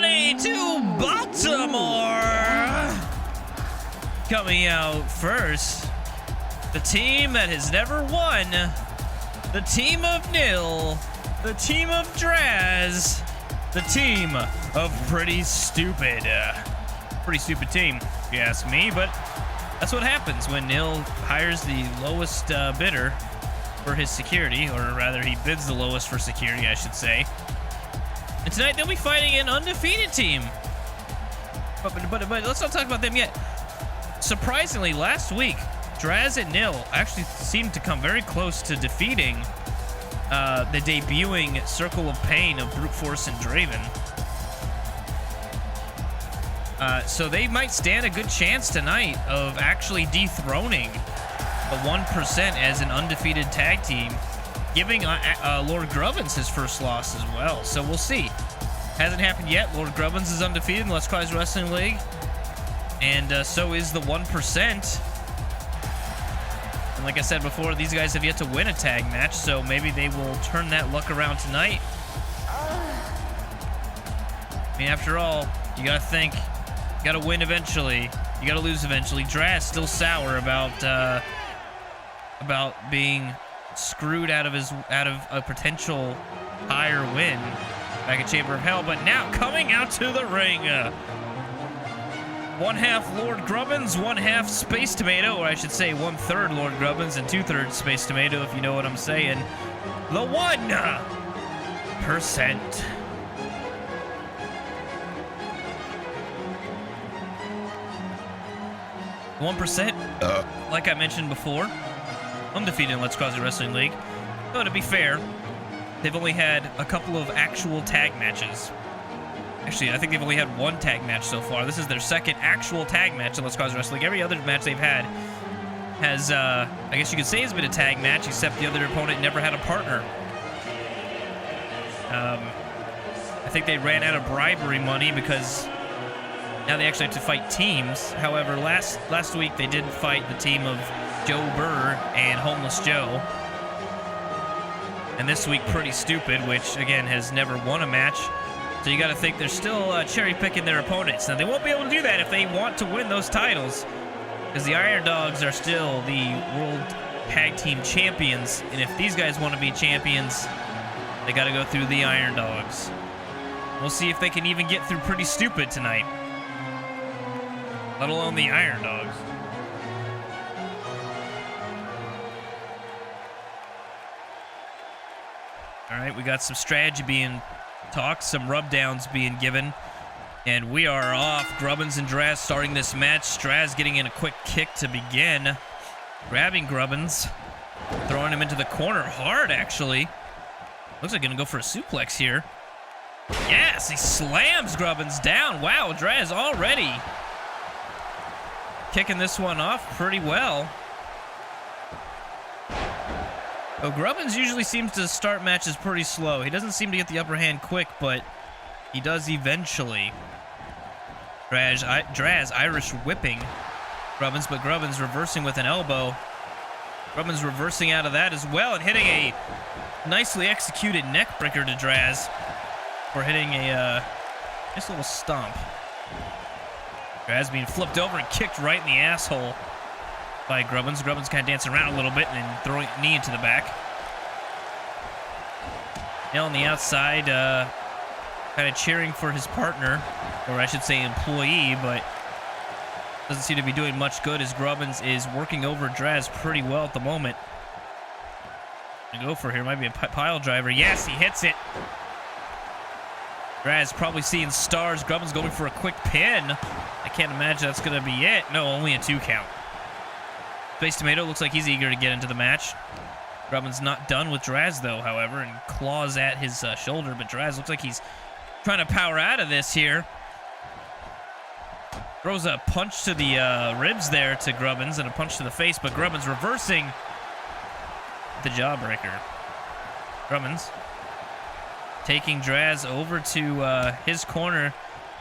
everybody to Baltimore. Coming out first, the team that has never won, the team of Nil, the team of Draz, the team of Pretty Stupid. Pretty stupid team, if you ask me, but that's what happens when Nil hires the lowest bidder for his security, or rather he bids the lowest for security, I should say. And tonight they'll be fighting an undefeated team. But let's not talk about them yet. Surprisingly, last week, Draz and Nil actually seemed to come very close to defeating the debuting Circle of Pain of Brute Force and Draven. So they might stand a good chance tonight of actually dethroning the 1% as an undefeated tag team, giving Lord Grubbins his first loss as well. So we'll see. Hasn't happened yet. Lord Grubbins is undefeated in Let's Cries Wrestling League, and so is the 1%. And like I said before, these guys have yet to win a tag match, so maybe they will turn that luck around tonight. I mean, after all, you gotta think, you gotta win eventually, you gotta lose eventually. Draz still sour about being screwed out of a potential higher win back at Chamber of Hell, but now coming out to the ring, one half Lord Grubbins, one half Space Tomato, or I should say 1/3 Lord Grubbins and 2/3 Space Tomato, if you know what I'm saying. The 1%. The 1%, like I mentioned before, undefeated in Let's Cause Wrestling League. Though to be fair, they've only had a couple of actual tag matches. Actually, I think they've only had one tag match so far. This is their second actual tag match in Let's Cause Wrestling League. Every other match they've had has, I guess you could say, has been a tag match, except the other opponent never had a partner. I think they ran out of bribery money because now they actually have to fight teams. However, last week they did fight the team of Joe Burr and Homeless Joe. And this week, Pretty Stupid, which, again, has never won a match. So you got to think they're still cherry-picking their opponents. Now, they won't be able to do that if they want to win those titles, because the Iron Dogs are still the World Tag Team Champions. And if these guys want to be champions, they got to go through the Iron Dogs. We'll see if they can even get through Pretty Stupid tonight, let alone the Iron Dogs. All right, we got some strategy being talked, some rub-downs being given, and we are off. Grubbins and Draz starting this match. Draz getting in a quick kick to begin, grabbing Grubbins, throwing him into the corner hard, actually. Looks like gonna go for a suplex here. Yes, he slams Grubbins down. Wow, Draz already kicking this one off pretty well. Oh, Grubbins usually seems to start matches pretty slow. He doesn't seem to get the upper hand quick, but he does eventually. Draz Irish whipping Grubbins, but Grubbins reversing with an elbow. Grubbins reversing out of that as well and hitting a nicely executed neck breaker to Draz for hitting a nice little stomp. Draz being flipped over and kicked right in the asshole by Grubbins. Grubbins kind of dancing around a little bit and then throwing a knee into the back. Nil on the outside, kind of cheering for his partner, or I should say employee, but doesn't seem to be doing much good as Grubbins is working over Draz pretty well at the moment. Gonna go for here, might be a pile driver. Yes, he hits it. Draz probably seeing stars. Grubbins going for a quick pin. I can't imagine that's gonna be it. No, only a 2 count. Space Tomato looks like he's eager to get into the match. Grubbins not done with Draz, though, however, and claws at his shoulder, but Draz looks like he's trying to power out of this here. Throws a punch to the ribs there to Grubbins and a punch to the face, but Grubbins reversing the jawbreaker. Grubbins taking Draz over to his corner.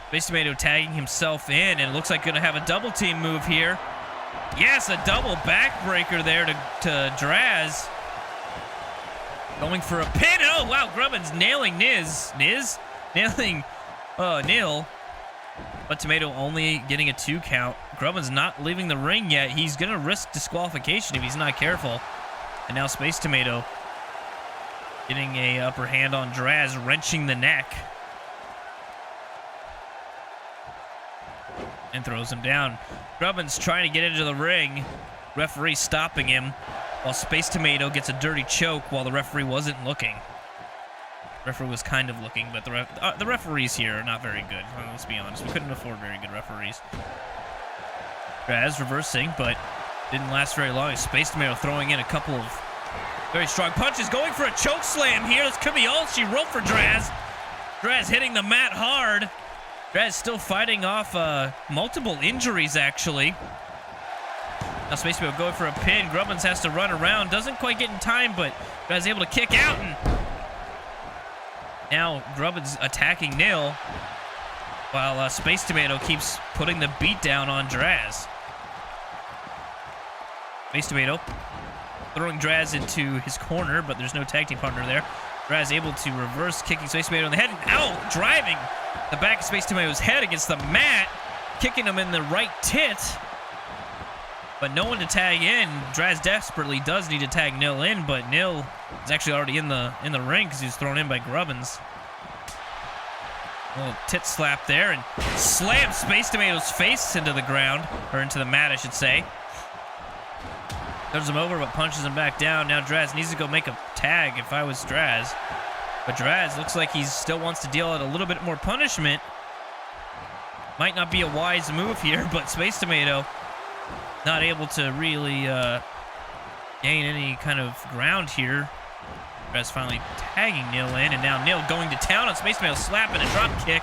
Space Tomato tagging himself in, and it looks like going to have a double team move here. Yes, a double backbreaker there to Draz. Going for a pin. Oh, wow, Grubbins nailing Nailing Neil. But Tomato only getting a 2 count. Grubbin's not leaving the ring yet. He's going to risk disqualification if he's not careful. And now Space Tomato getting a upper hand on Draz, wrenching the neck. And throws him down. Grubbin's trying to get into the ring. Referee stopping him. While Space Tomato gets a dirty choke while the referee wasn't looking. Referee was kind of looking, but the referees here are not very good. Well, let's be honest. We couldn't afford very good referees. Draz reversing, but didn't last very long. Space Tomato throwing in a couple of very strong punches. Going for a choke slam here. This could be all she wrote for Draz. Draz hitting the mat hard. Draz still fighting off multiple injuries, actually. Now Space Tomato going for a pin. Grubbins has to run around. Doesn't quite get in time, but Draz able to kick out. And now Grubbins attacking Nil, while Space Tomato keeps putting the beat down on Draz. Space Tomato throwing Draz into his corner, but there's no tag team partner there. Draz able to reverse, kicking Space Tomato in the head. Ow! Driving the back of Space Tomato's head against the mat, kicking him in the right tit. But no one to tag in. Draz desperately does need to tag Nil in, but Nil is actually already in the ring because he was thrown in by Grubbins. A little tit slap there and slams Space Tomato's face into the ground, or into the mat, I should say. Throws him over, but punches him back down. Now Draz needs to go make a tag if I was Draz. But Draz looks like he still wants to deal out a little bit more punishment. Might not be a wise move here, but Space Tomato not able to really gain any kind of ground here. Draz finally tagging Nil in, and now Nil going to town on Space Tomato, slapping a drop kick.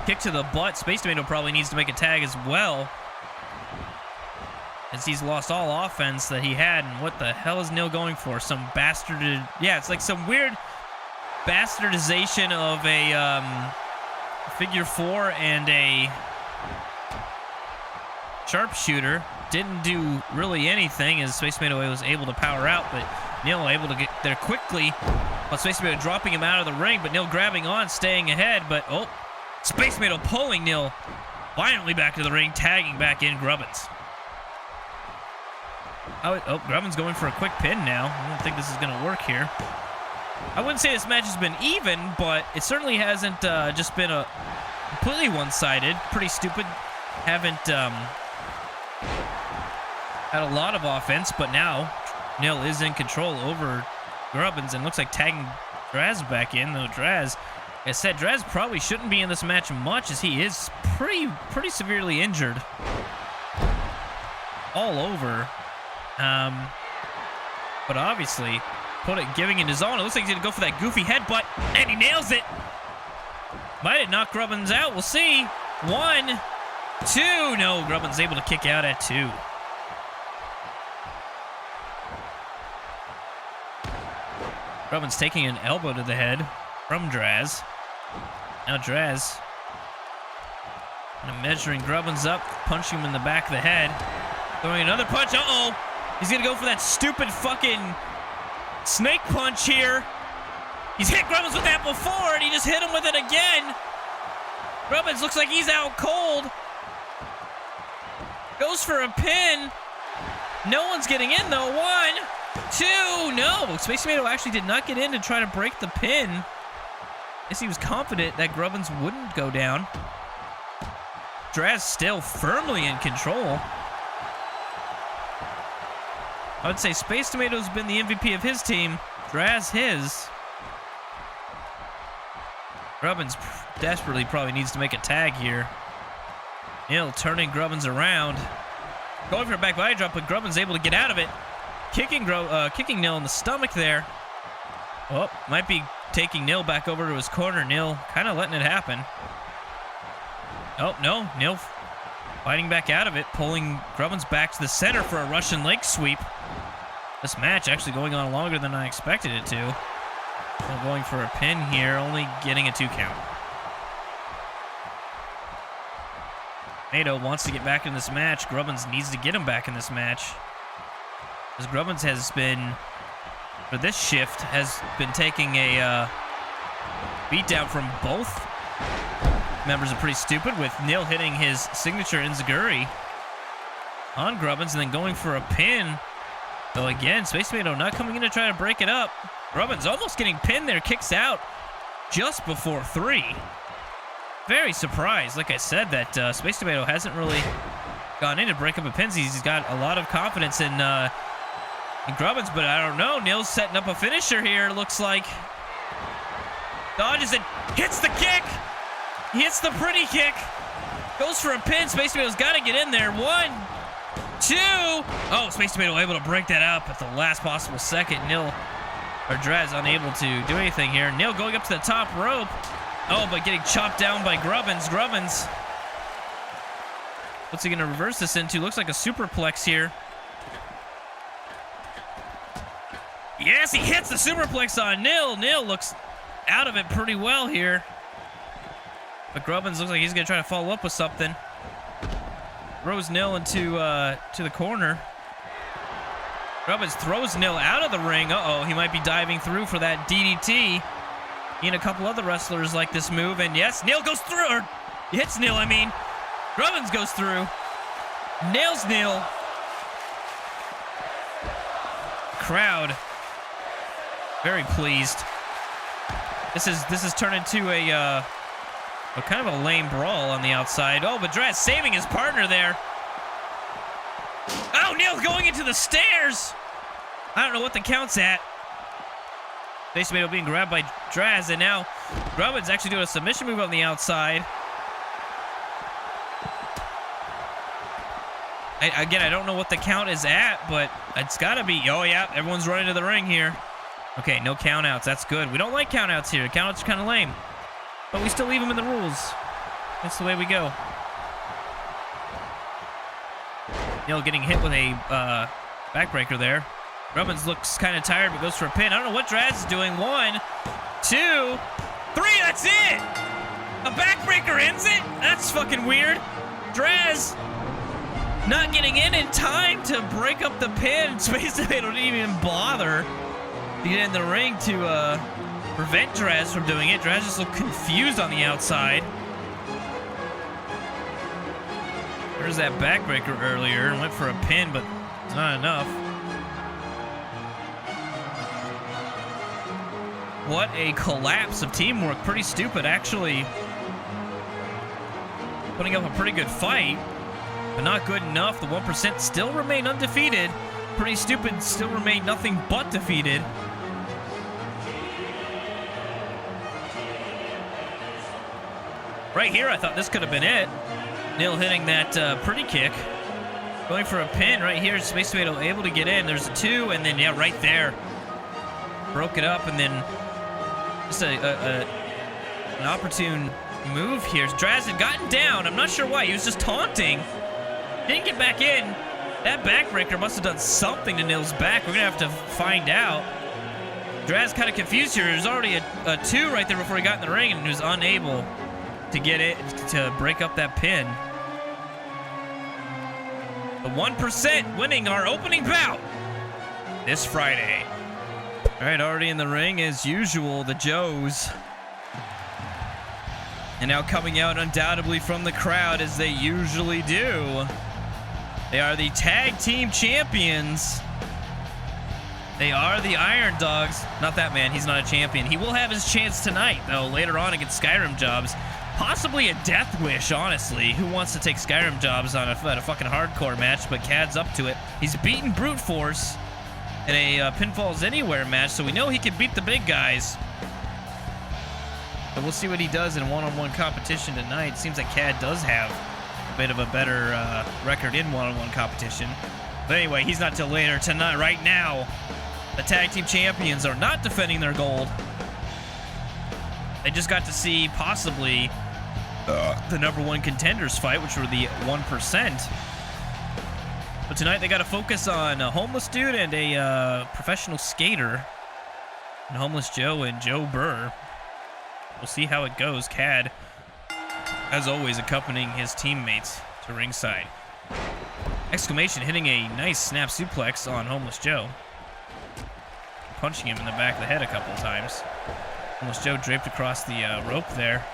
Kick to the butt. Space Tomato probably needs to make a tag as well, as he's lost all offense that he had. And what the hell is Nil going for? Some bastarded... Yeah, it's like some weird bastardization of a figure 4 and a sharpshooter. Didn't do really anything as Space Tomato was able to power out, but Nil able to get there quickly. But Space Tomato dropping him out of the ring, but Nil grabbing on, staying ahead. But, oh, Space Tomato pulling Nil violently back to the ring, tagging back in Grubbins. Oh, Grubbins going for a quick pin now. I don't think this is going to work here. I wouldn't say this match has been even, but it certainly hasn't just been a completely one-sided. Pretty stupid. Haven't had a lot of offense, but now Nil is in control over Grubbins and looks like tagging Draz back in, though Draz, as I said, Draz probably shouldn't be in this match much as he is pretty severely injured. All over. But obviously, giving it his own. It looks like he's going to go for that goofy headbutt, and he nails it. Might have knocked Grubbins out. We'll see. 1, 2. No, Grubbins able to kick out at 2. Grubbins taking an elbow to the head from Draz. Now Draz measuring Grubbins up, punching him in the back of the head. Throwing another punch. Uh-oh. He's going to go for that stupid fucking snake punch here. He's hit Grubbins with that before, and he just hit him with it again. Grubbins looks like he's out cold. Goes for a pin. No one's getting in, though. 1, 2. No. Space Tomato actually did not get in to try to break the pin. Guess he was confident that Grubbins wouldn't go down. Draz still firmly in control. I would say Space Tomato's been the MVP of his team. Draz his. Grubbins desperately probably needs to make a tag here. Nil turning Grubbins around. Going for a back body drop, but Grubbins able to get out of it. Kicking Nil in the stomach there. Oh, might be taking Nil back over to his corner. Nil kind of letting it happen. Oh, no. Nil fighting back out of it, pulling Grubbins back to the center for a Russian leg sweep. This match actually going on longer than I expected it to. Nil going for a pin here, only getting a 2 count. Tomato wants to get back in this match. Grubbins needs to get him back in this match. As Grubbins has been, for this shift, has been taking a Beat down from both members of Pretty Stupid, with Nil hitting his signature enziguri on Grubbins and then going for a pin. Though again, Space Tomato not coming in to try to break it up. Grubbins almost getting pinned there, kicks out just before 3. Very surprised, like I said, that Space Tomato hasn't really gone in to break up a pins. He's got a lot of confidence in Grubbins, but I don't know. Nil's setting up a finisher here, looks like. Dodges it, hits the kick. He hits the pretty kick. Goes for a pin. Space Tomato's got to get in there. 1, 2. Oh, Space Tomato able to break that up at the last possible second. Nil, or Draz, unable to do anything here. Nil going up to the top rope. Oh, but getting chopped down by Grubbins. Grubbins. What's he going to reverse this into? Looks like a superplex here. Yes, he hits the superplex on Nil. Nil looks out of it pretty well here. But Grubbins looks like he's going to try to follow up with something. Throws Nil into to the corner. Grubbins throws Nil out of the ring. Uh-oh, he might be diving through for that DDT. He and a couple other wrestlers like this move. And yes, Nil goes through, or hits Nil, I mean. Grubbins goes through. Nails Nil. Crowd very pleased. This is turned into a kind of a lame brawl on the outside. Oh, but Draz saving his partner there. Oh, Nil's going into the stairs. I don't know what the count's at. Space Tomato being grabbed by Draz, and now Grubbins actually doing a submission move on the outside. Again, I don't know what the count is at, but it's got to be. Oh, yeah, everyone's running to the ring here. Okay, no countouts. That's good. We don't like countouts here. Countouts are kind of lame. But we still leave them in the rules. That's the way we go. Nil getting hit with a backbreaker there. Grubbins looks kind of tired, but goes for a pin. I don't know what Draz is doing. 1, 2, 3. That's it. A backbreaker ends it? That's fucking weird. Draz not getting in time to break up the pin. Space Tomato didn't even bother to get in the ring to prevent Draz from doing it. Draz just looked confused on the outside. There's that backbreaker earlier. Went for a pin, but it's not enough. What a collapse of teamwork. Pretty Stupid actually putting up a pretty good fight, but not good enough. The 1% still remain undefeated. Pretty Stupid still remain nothing but defeated. Right here, I thought this could have been it. Nil hitting that pretty kick. Going for a pin right here. Space Tomato able to get in. There's a 2, and then, yeah, right there. Broke it up, and then just an opportune move here. Draz had gotten down. I'm not sure why. He was just taunting. Didn't get back in. That backbreaker must have done something to Nil's back. We're going to have to find out. Draz kind of confused here. There's already a 2 right there before he got in the ring, and he was unable to get it, to break up that pin. The 1% winning our opening bout this Friday. All right, already in the ring as usual, the Joes. And now coming out undoubtedly from the crowd as they usually do. They are the tag team champions. They are the Iron Dogs. Not that man, he's not a champion. He will have his chance tonight, though, later on against Skyrim Jobs. Possibly a death wish, honestly. Who wants to take Skyrim Jobs on a fucking hardcore match? But Khad's up to it. He's beaten Brute Force in a Pinfalls Anywhere match, so we know he can beat the big guys. But we'll see what he does in one-on-one competition tonight. Seems like Khad does have a bit of a better record in one-on-one competition. But anyway, he's not till later tonight. Right now, the tag team champions are not defending their gold. They just got to see possibly the #1 contenders fight, which were the 1%. But tonight they got to focus on a homeless dude and a professional skater. And Homeless Joe and Joe Burr. We'll see how it goes. Khad, as always, accompanying his teammates to ringside. Exclamation hitting a nice snap suplex on Homeless Joe. Punching him in the back of the head a couple of times. Almost Joe draped across the rope there.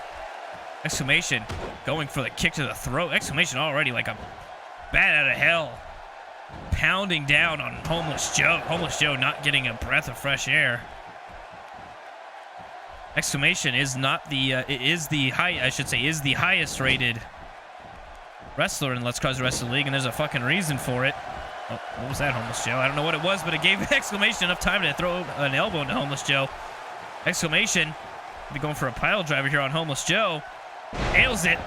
Exclamation going for the kick to the throat. Exclamation already like a bat out of hell. Pounding down on Homeless Joe. Homeless Joe not getting a breath of fresh air. Exclamation is not the, is the highest rated wrestler in Let's Cause the Wrestling League, and there's a fucking reason for it. Oh, what was that, Homeless Joe? I don't know what it was, but it gave Exclamation enough time to throw an elbow into Homeless Joe. Exclamation, be going for a pile driver here on Homeless Joe. Nails it.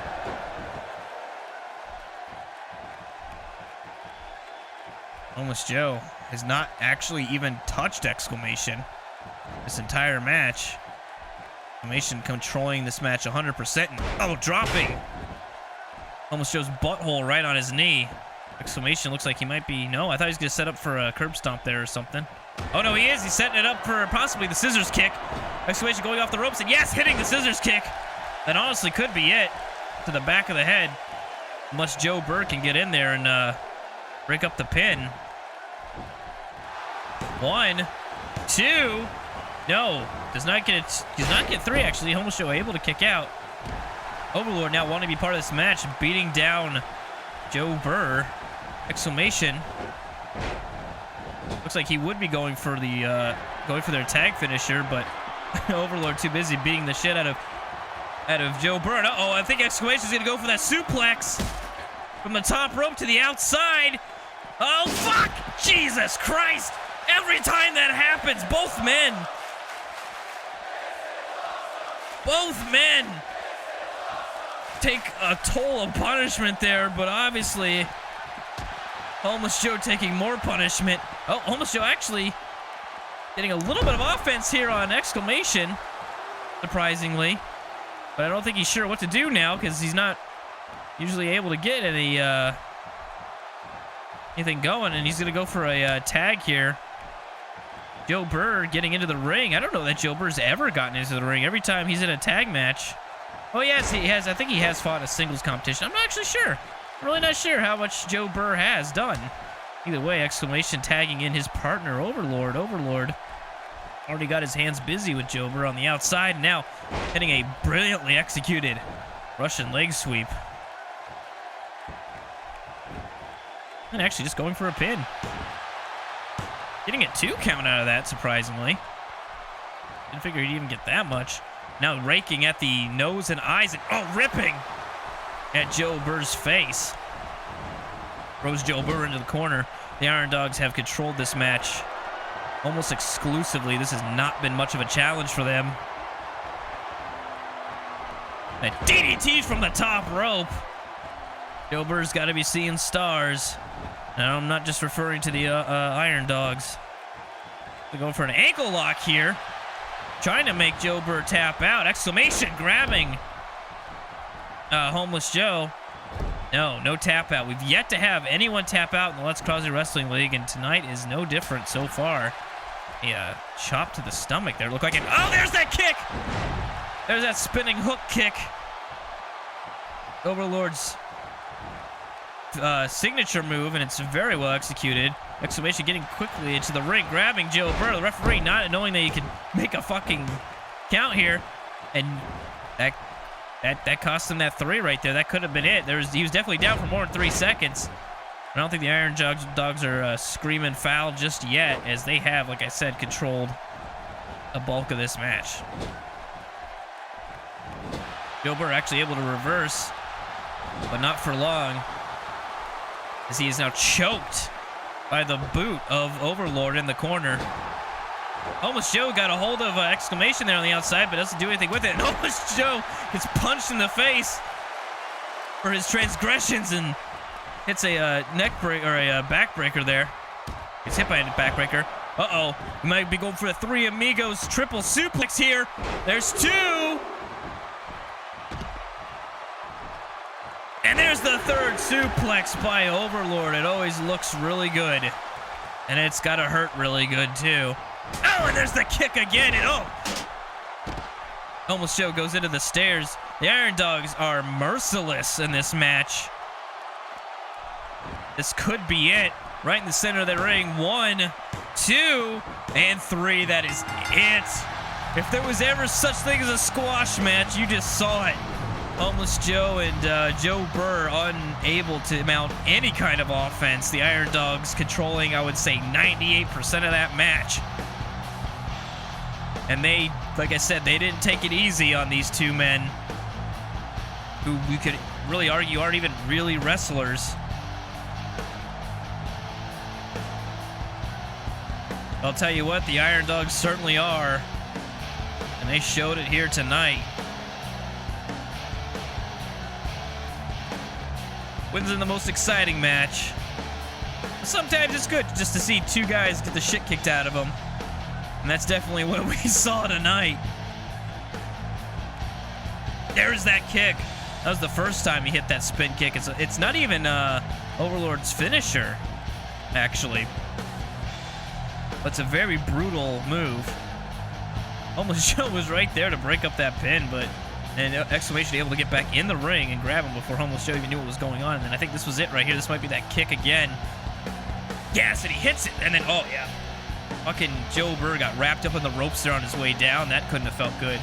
Homeless Joe has not actually even touched Exclamation this entire match. Exclamation controlling this match 100%. And, oh, dropping Homeless Joe's butthole right on his knee. Exclamation looks like he might be... No, I thought he was going to set up for a curb stomp there or something. Oh, no, he is. He's setting it up for possibly the scissors kick. Exclamation going off the ropes, and yes, hitting the scissors kick. That honestly could be it. To the back of the head. Unless Joe Burr can get in there and break up the pin. 1, 2. No, does not get 3, actually. Homeless Joe able to kick out. Overlord now wanting to be part of this match, beating down Joe Burr. Exclamation. Looks like he would be going for their tag finisher, but Overlord too busy beating the shit out of Joe Burr. Uh-oh, I think Exclamation's gonna go for that suplex from the top rope to the outside. Oh, fuck! Jesus Christ! Every time that happens, both men take a toll of punishment there, but obviously Homeless Joe taking more punishment. Oh, Homeless Joe actually getting a little bit of offense here on Exclamation, surprisingly. But I don't think he's sure what to do now because he's not usually able to get anything going, and he's going to go for a tag here. Joe Burr getting into the ring. I don't know that Joe Burr's ever gotten into the ring. Every time he's in a tag match. Oh, yes, he has. I think he has fought in a singles competition. I'm not actually sure. I'm really not sure how much Joe Burr has done. Either way, Exclamation tagging in his partner, Overlord. Overlord already got his hands busy with Joe Burr on the outside. Now hitting a brilliantly executed Russian leg sweep. And actually just going for a pin. Getting a 2 count out of that, surprisingly. Didn't figure he'd even get that much. Now raking at the nose and eyes and, oh, ripping at Joe Burr's face. Throws Joe Burr into the corner. The Iron Dogs have controlled this match almost exclusively. This has not been much of a challenge for them. A DDT from the top rope. Joe Burr's got to be seeing stars. Now, I'm not just referring to the Iron Dogs. They're going for an ankle lock here. Trying to make Joe Burr tap out. Exclamation grabbing Homeless Joe. No tap out. We've yet to have anyone tap out in the Let's Cause the Wrestling League, and tonight is no different so far. A chop to the stomach there. Looked like it. Oh, there's that kick! There's that spinning hook kick. Overlord's signature move, and it's very well executed. Exclamation getting quickly into the ring, grabbing Joe Burr. The referee not knowing that he could make a fucking count here, and that cost him that 3 right there. That could have been it. He was definitely down for more than 3 seconds. I don't think the Iron Dogs are screaming foul just yet, as they have, like I said, controlled a bulk of this match. Joe Burr actually able to reverse, but not for long, as he is now choked by the boot of Overlord in the corner. Homeless Joe got a hold of Exclamation there on the outside, but doesn't do anything with it. And Homeless Joe gets punched in the face for his transgressions and hits a neck break or a backbreaker there. Gets hit by a backbreaker. Uh-oh. He might be going for the 3 Amigos triple suplex here. There's 2. And there's the 3rd suplex by Overlord. It always looks really good. And it's got to hurt really good, too. Oh, and there's the kick again. And Homeless Joe goes into the stairs. The Iron Dogs are merciless in this match. This could be it. Right in the center of the ring. 1, 2, and 3. That is it. If there was ever such thing as a squash match, you just saw it. Homeless Joe and Joe Burr unable to mount any kind of offense. The Iron Dogs controlling, I would say, 98% of that match. And they, like I said, they didn't take it easy on these two men who we could really argue aren't even really wrestlers. I'll tell you what, the Iron Dogs certainly are. And they showed it here tonight. Wins in the most exciting match. Sometimes it's good just to see two guys get the shit kicked out of them. And that's definitely what we saw tonight. There's that kick. That was the first time he hit that spin kick. It's not even Overlord's finisher, actually. But it's a very brutal move. Homeless Joe was right there to break up that pin, and Exclamation able to get back in the ring and grab him before Homeless Joe even knew what was going on. And then I think this was it right here. This might be that kick again. Yes, and he hits it. And then, oh yeah. Fucking Joe Burr got wrapped up in the ropes there on his way down. That couldn't have felt good.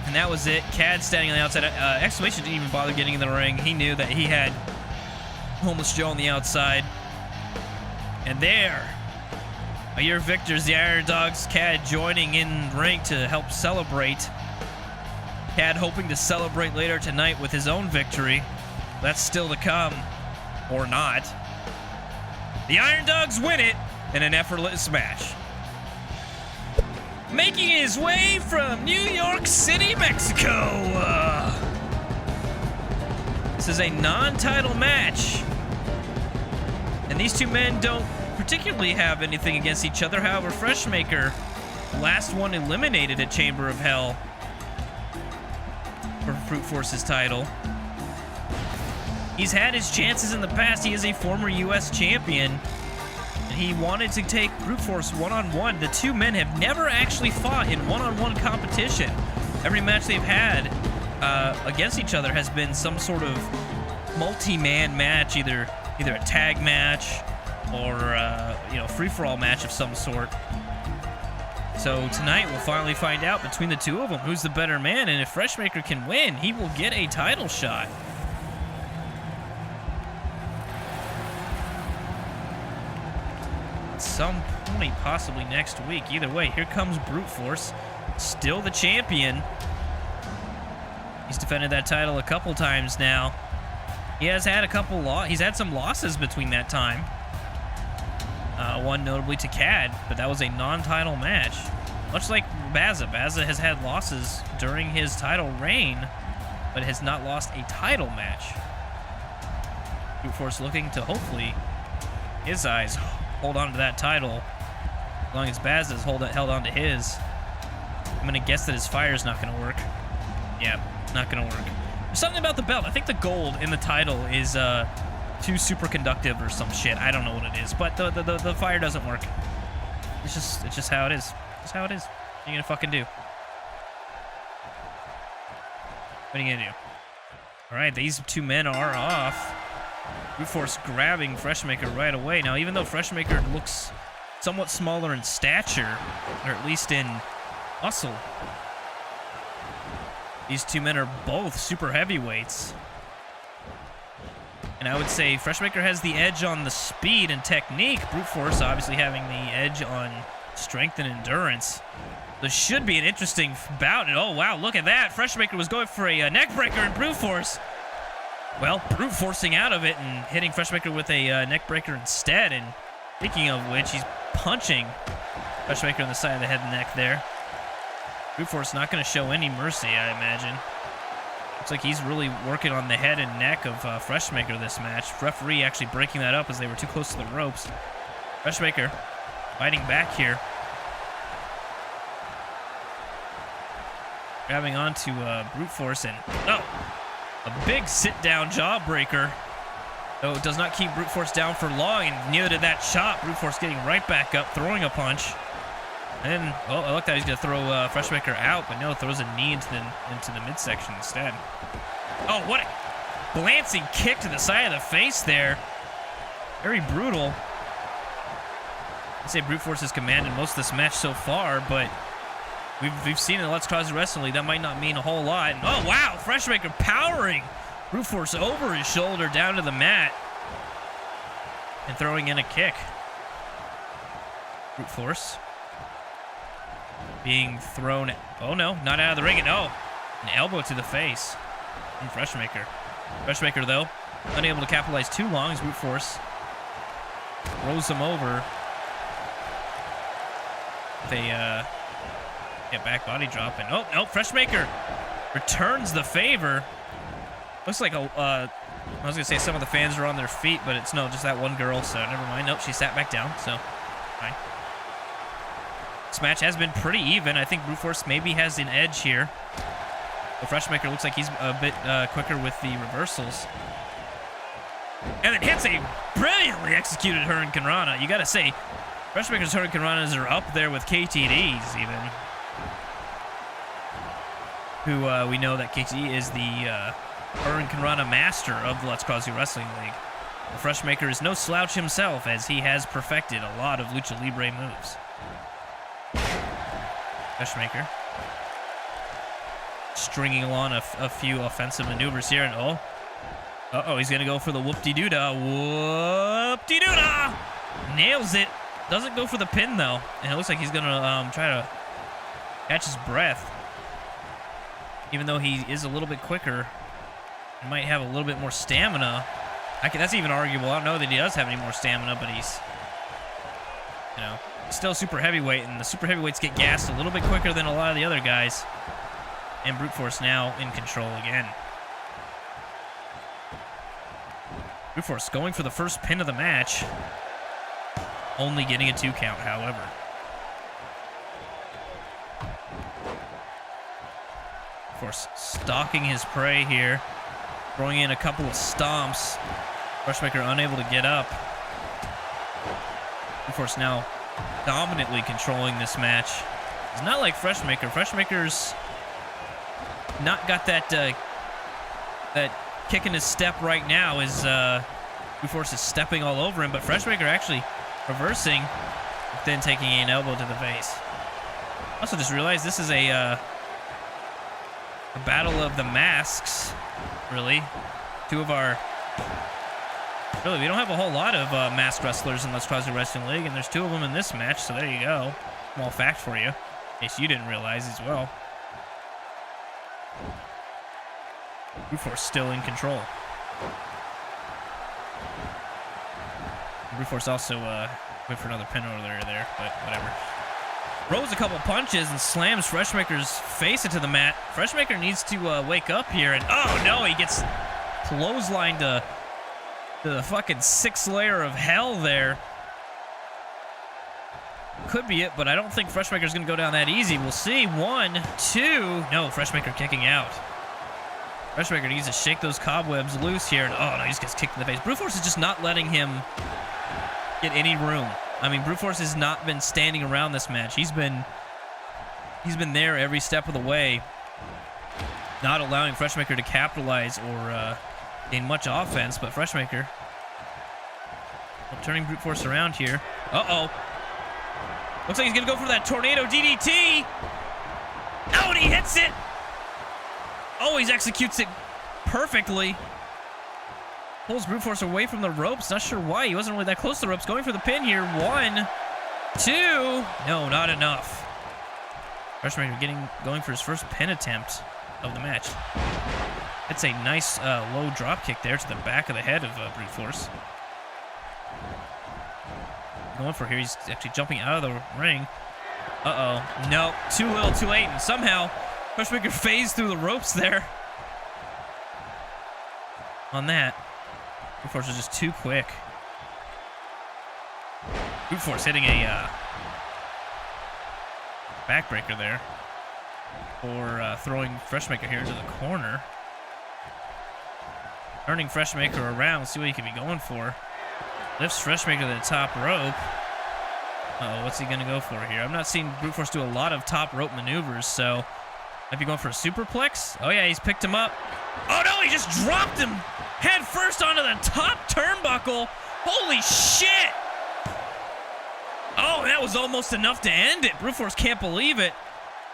And that was it. Khad standing on the outside. Exclamation didn't even bother getting in the ring. He knew that he had Homeless Joe on the outside. And there are your victors, the Iron Dogs. Khad joining in ring to help celebrate. Khad hoping to celebrate later tonight with his own victory. That's still to come, or not. The Iron Dogs win it in an effortless match. Making his way from New York City, Mexico. This is a non-title match. And these two men don't particularly have anything against each other. However, Freshmaker, last one eliminated at Chamber of Hell for Brute Force's title. He's had his chances in the past. He is a former U.S. champion, and he wanted to take Brute Force one-on-one. The two men have never actually fought in one-on-one competition. Every match they've had against each other has been some sort of multi-man match, either a tag match or free-for-all match of some sort. So tonight we'll finally find out between the two of them who's the better man, and if Freshmaker can win, he will get a title shot. At some point, possibly next week. Either way, here comes Brute Force, still the champion. He's defended that title a couple times now. He has had he's had some losses between that time. One notably to Khad, but that was a non-title match. Much like Baza. Baza has had losses during his title reign, but has not lost a title match. Brute Force looking to hopefully, his eyes, hold on to that title. As long as Baza's held on to his. I'm going to guess that his fire's not going to work. Yeah, not going to work. There's something about the belt. I think the gold in the title is too super conductive or some shit. I don't know what it is, but the fire doesn't work. It's just how it is. It's how it is. What are you gonna fucking do? What are you gonna do? All right, these two men are off. Brute Force grabbing Freshmaker right away. Now, even though Freshmaker looks somewhat smaller in stature, or at least in muscle, these two men are both super heavyweights. And I would say Freshmaker has the edge on the speed and technique. Brute Force obviously having the edge on strength and endurance. This should be an interesting bout. And oh, wow, look at that. Freshmaker was going for a neck breaker in Brute Force. Well, Brute Forcing out of it and hitting Freshmaker with a neck breaker instead. And speaking of which, he's punching Freshmaker on the side of the head and neck there. Brute Force not going to show any mercy, I imagine. Looks like he's really working on the head and neck of Freshmaker this match. Referee actually breaking that up as they were too close to the ropes. Freshmaker fighting back here. Grabbing onto Brute Force and, oh, a big sit-down jawbreaker. Though it does not keep Brute Force down for long, and neither did that chop. Brute Force getting right back up, throwing a punch. And then, well, I looked like he's going to throw Freshmaker out, but no, throws a knee into the midsection instead. Oh, what a glancing kick to the side of the face there. Very brutal. I say Brute Force has commanded most of this match so far, but we've seen in the Let's Cause Wrestling League that might not mean a whole lot. And, oh wow, Freshmaker powering Brute Force over his shoulder down to the mat and throwing in a kick. Brute Force being thrown. Oh no, not out of the ring. No, an elbow to the face from Freshmaker. Freshmaker though, unable to capitalize too long as Brute Force rolls him over. They get back body drop, and oh no, Freshmaker returns the favor. Looks like I was gonna say some of the fans are on their feet, but it's no, just that one girl. So never mind. Nope, she sat back down. So fine. This match has been pretty even. I think Brute Force maybe has an edge here. The Freshmaker looks like he's a bit quicker with the reversals. And then hits a brilliantly executed Hurricane Rana. You gotta say, Freshmaker's Hurricane Ranas are up there with KTD's even. Who we know that KTD is the Hurricane Rana master of the Let's Cause Wrestling League. The Freshmaker is no slouch himself, as he has perfected a lot of Lucha Libre moves. Freshmaker stringing along a few offensive maneuvers here, and uh-oh, he's gonna go for the whoop-de-doo-dah. Whoop-de-doo-dah! Nails it. Doesn't go for the pin though, and it looks like he's gonna try to catch his breath. Even though he is a little bit quicker, he might have a little bit more stamina. That's even arguable. I don't know that he does have any more stamina, but he's, you know, still super heavyweight, and the super heavyweights get gassed a little bit quicker than a lot of the other guys. And Brute Force now in control again. Brute Force going for the first pin of the match. Only getting a 2 count, however. Force stalking his prey here. Throwing in a couple of stomps. Freshmaker unable to get up. Brute Force now dominantly controlling this match. It's not like Freshmaker. Freshmaker's not got that that kick in his step right now, as Brute Force is stepping all over him, but Freshmaker actually reversing, then taking an elbow to the face. Also just realized this is a battle of the masks, really. Two of our... Really, we don't have a whole lot of masked wrestlers in Let's Cause Wrestling League, and there's 2 of them in this match, so there you go. Small fact for you, in case you didn't realize as well. Brute Force still in control. Brute Force also went for another pin over there, but whatever. Throws a couple punches and slams Freshmaker's face into the mat. Freshmaker needs to wake up here, and oh no, he gets clotheslined to the fucking 6th layer of hell there. Could be it, but I don't think Freshmaker's gonna go down that easy. We'll see. 1, 2. No, Freshmaker kicking out. Freshmaker needs to shake those cobwebs loose here, and oh no, he just gets kicked in the face. Brute Force is just not letting him get any room. I mean, Brute Force has not been standing around this match. He's been there every step of the way, not allowing Freshmaker to capitalize or gain much offense. But Freshmaker turning Brute Force around here. Uh-oh. Looks like he's gonna go for that tornado DDT. Oh, and he hits it. Oh, he executes it perfectly. Pulls Brute Force away from the ropes. Not sure why. He wasn't really that close to the ropes. Going for the pin here. 1, 2. No, not enough. Freshmaker going for his first pin attempt of the match. It's a nice low drop kick there to the back of the head of Brute Force. Going for here. He's actually jumping out of the ring. Uh-oh. No, too little, too late. And somehow Freshmaker phased through the ropes there. On that. Brute Force was just too quick. Brute Force hitting a backbreaker there. For throwing Freshmaker here into the corner. Turning Freshmaker around. See what he could be going for. Lifts Freshmaker to the top rope. Uh-oh, what's he going to go for here? I've not seen Brute Force do a lot of top rope maneuvers, so might be going for a superplex. Oh yeah, he's picked him up. Oh no, he just dropped him head first onto the top turnbuckle. Holy shit! Oh, that was almost enough to end it. Brute Force can't believe it.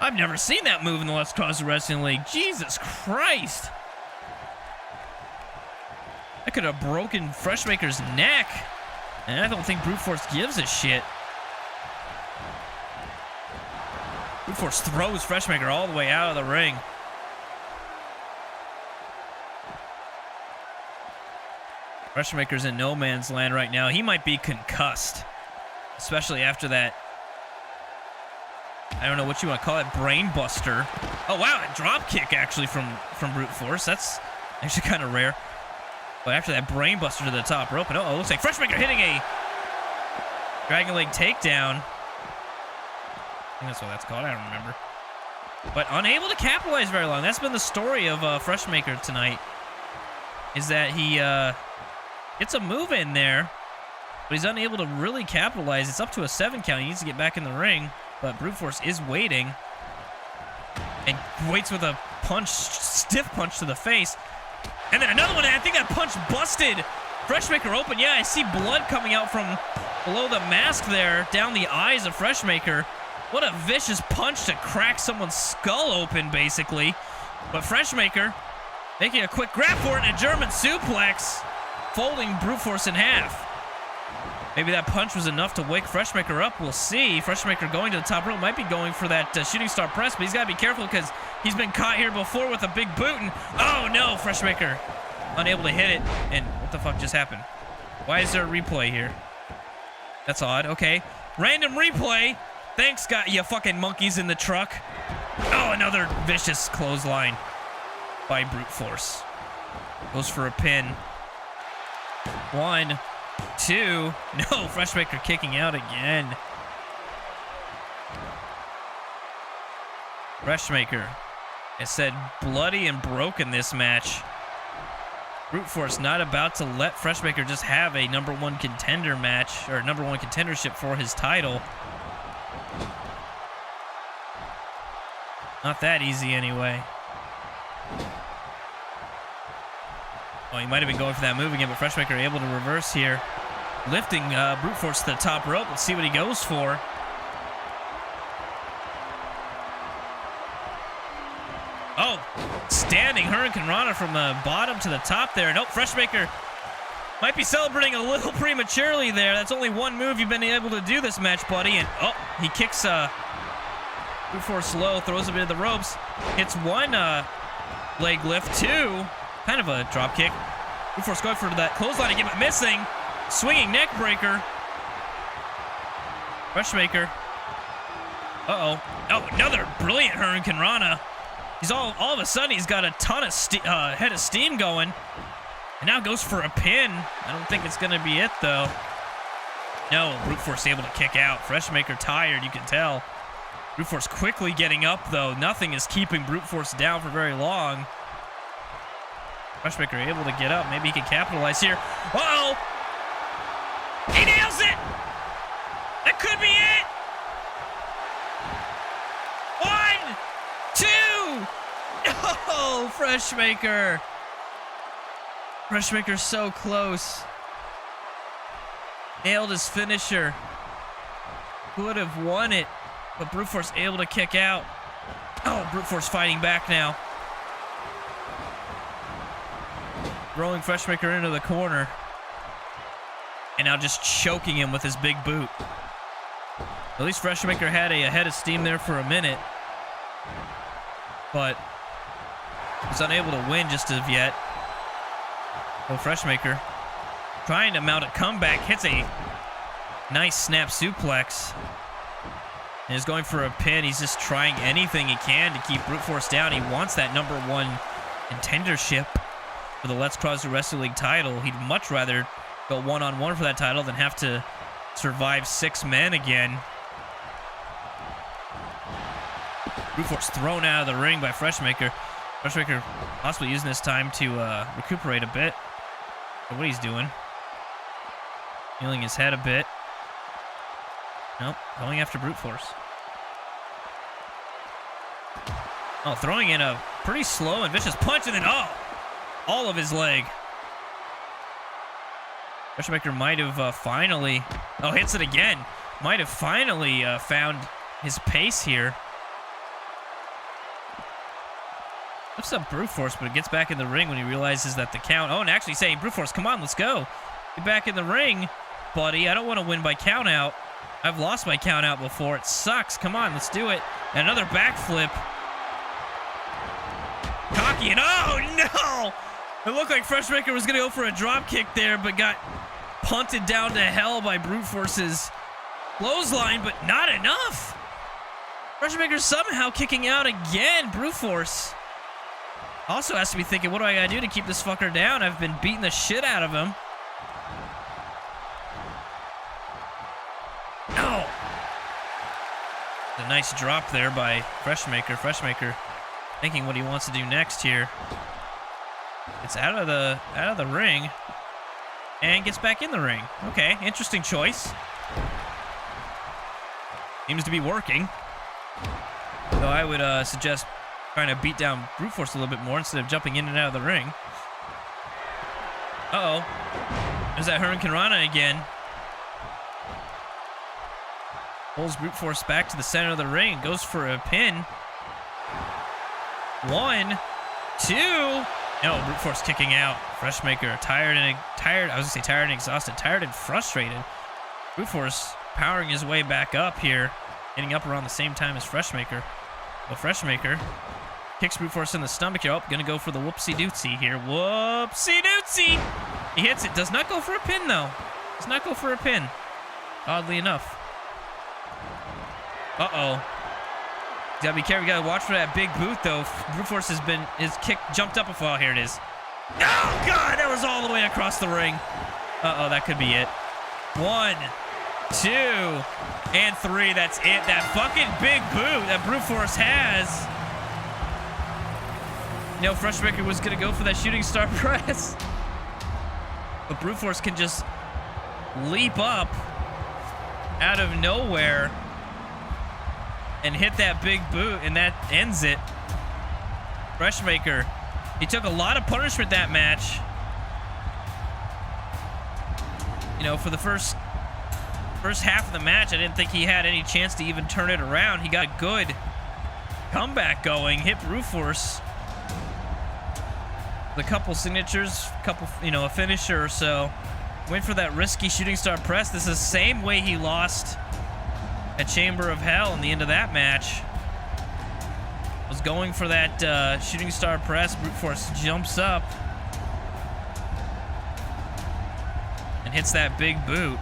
I've never seen that move in the Let's Cross Wrestling League. Jesus Christ. That could have broken Freshmaker's neck. And I don't think Brute Force gives a shit. Brute Force throws Freshmaker all the way out of the ring. Freshmaker's in no man's land right now. He might be concussed. Especially after that, I don't know what you want to call it, brain buster. Oh, wow, a drop kick actually from Brute Force. That's actually kind of rare. But after that brain buster to the top rope, and it looks like Freshmaker hitting a Dragon Leg takedown. I think that's what that's called. I don't remember. But unable to capitalize very long. That's been the story of Freshmaker tonight. Is that he gets a move in there, but he's unable to really capitalize. It's up to a 7 count. He needs to get back in the ring, but Brute Force is waiting. And waits with a punch, stiff punch to the face. And then another one, and I think that punch busted Freshmaker open. Yeah, I see blood coming out from below the mask there, down the eyes of Freshmaker. What a vicious punch to crack someone's skull open, basically. But Freshmaker making a quick grab for it and a German suplex, folding Brute Force in half. Maybe that punch was enough to wake Freshmaker up. We'll see. Freshmaker going to the top rope. Might be going for that shooting star press, but he's got to be careful because he's been caught here before with a big boot. And oh no, Freshmaker unable to hit it. And what the fuck just happened? Why is there a replay here? That's odd. Okay. Random replay. Thanks, you fucking monkeys in the truck. Oh, another vicious clothesline by Brute Force. Goes for a pin. 1, 2. No, Freshmaker kicking out again. Freshmaker has said bloody and broken this match. Brute Force not about to let Freshmaker just have a #1 contender match, or #1 contendership for his title. Not that easy anyway. Oh, he might have been going for that move again, but Freshmaker able to reverse here. Lifting Brute Force to the top rope. Let's see what he goes for. Oh, standing Hurricane Rana from the bottom to the top there. Nope, Freshmaker might be celebrating a little prematurely there. That's only one move you've been able to do this match, buddy. And oh, he kicks Brute Force low, throws him into the ropes. Hits one leg lift, 2. Kind of a drop kick. Brute Force going for that clothesline again, but missing. Swinging neck breaker. Freshmaker. Uh-oh. Oh, another brilliant Hurricane Rana. He's all of a sudden, he's got a ton of head of steam going. And now goes for a pin. I don't think it's going to be it, though. No, Brute Force able to kick out. Freshmaker tired, you can tell. Brute Force quickly getting up, though. Nothing is keeping Brute Force down for very long. Freshmaker able to get up. Maybe he can capitalize here. Uh-oh! He nails it! That could be it! 1, 2! No! Freshmaker! Freshmaker's so close. Nailed his finisher. Would have won it, but Brute Force able to kick out. Oh, Brute Force fighting back now. Rolling Freshmaker into the corner. And now just choking him with his big boot. At least Freshmaker had a head of steam there for a minute. But was unable to win just as yet. Well, Freshmaker trying to mount a comeback. Hits a nice snap suplex. And is going for a pin. He's just trying anything he can to keep Brute Force down. He wants that #1 contendership for the Let's Cross the Wrestling League title. He'd much rather go one-on-one for that title than have to survive 6 men again. Brute Force thrown out of the ring by Freshmaker. Freshmaker possibly using this time to recuperate a bit. What he's doing. Healing his head a bit. Nope, going after Brute Force. Oh, throwing in a pretty slow and vicious punch, and then, oh, all of his leg. Freshmaker might have finally, oh, hits it again. might have finally found his pace here. Lifts up Brute Force, but it gets back in the ring when he realizes that the count... Oh, and actually saying, Brute Force, come on, let's go. Get back in the ring, buddy. I don't want to win by count out. I've lost by count out before. It sucks. Come on, let's do it. And another backflip. Cocky, and oh, no! It looked like Freshmaker was going to go for a drop kick there, but got punted down to hell by Brute Force's clothesline, but not enough. Freshmaker somehow kicking out again. Brute Force also has to be thinking, what do I gotta do to keep this fucker down? I've been beating the shit out of him. Oh! A nice drop there by Freshmaker. Freshmaker thinking what he wants to do next here. It's out of the ring and gets back in the ring. Okay, interesting choice. Seems to be working. So I would suggest trying to beat down Brute Force a little bit more instead of jumping in and out of the ring. Uh-oh. There's that Hurricane Rana again. Pulls Brute Force back to the center of the ring. Goes for a pin. 1, 2. No, Brute Force kicking out. Freshmaker tired and exhausted. Tired and frustrated. Brute Force powering his way back up here. Getting up around the same time as Freshmaker. Well, Freshmaker kicks Brute Force in the stomach here. Oh, gonna go for the whoopsie-dootsie here. Whoopsie-dootsie! He hits it. Does not go for a pin, though. Does not go for a pin. Oddly enough. Uh-oh. Gotta be careful. Gotta watch for that big boot, though. Brute Force his kick jumped up a fall. Here it is. Oh, God! That was all the way across the ring. Uh-oh, that could be it. 1, 2, and 3. That's it. That fucking big boot that Brute Force has. You know, Freshmaker was going to go for that shooting star press. But Brute Force can just leap up out of nowhere and hit that big boot, and that ends it. Freshmaker, he took a lot of punishment that match. You know, for the first half of the match, I didn't think he had any chance to even turn it around. He got a good comeback going, hit Brute Force. A couple signatures, a finisher or so. Went for that risky shooting star press. This is the same way he lost at Chamber of Hell in the end of that match. Was going for that shooting star press. Brute Force jumps up and hits that big boot.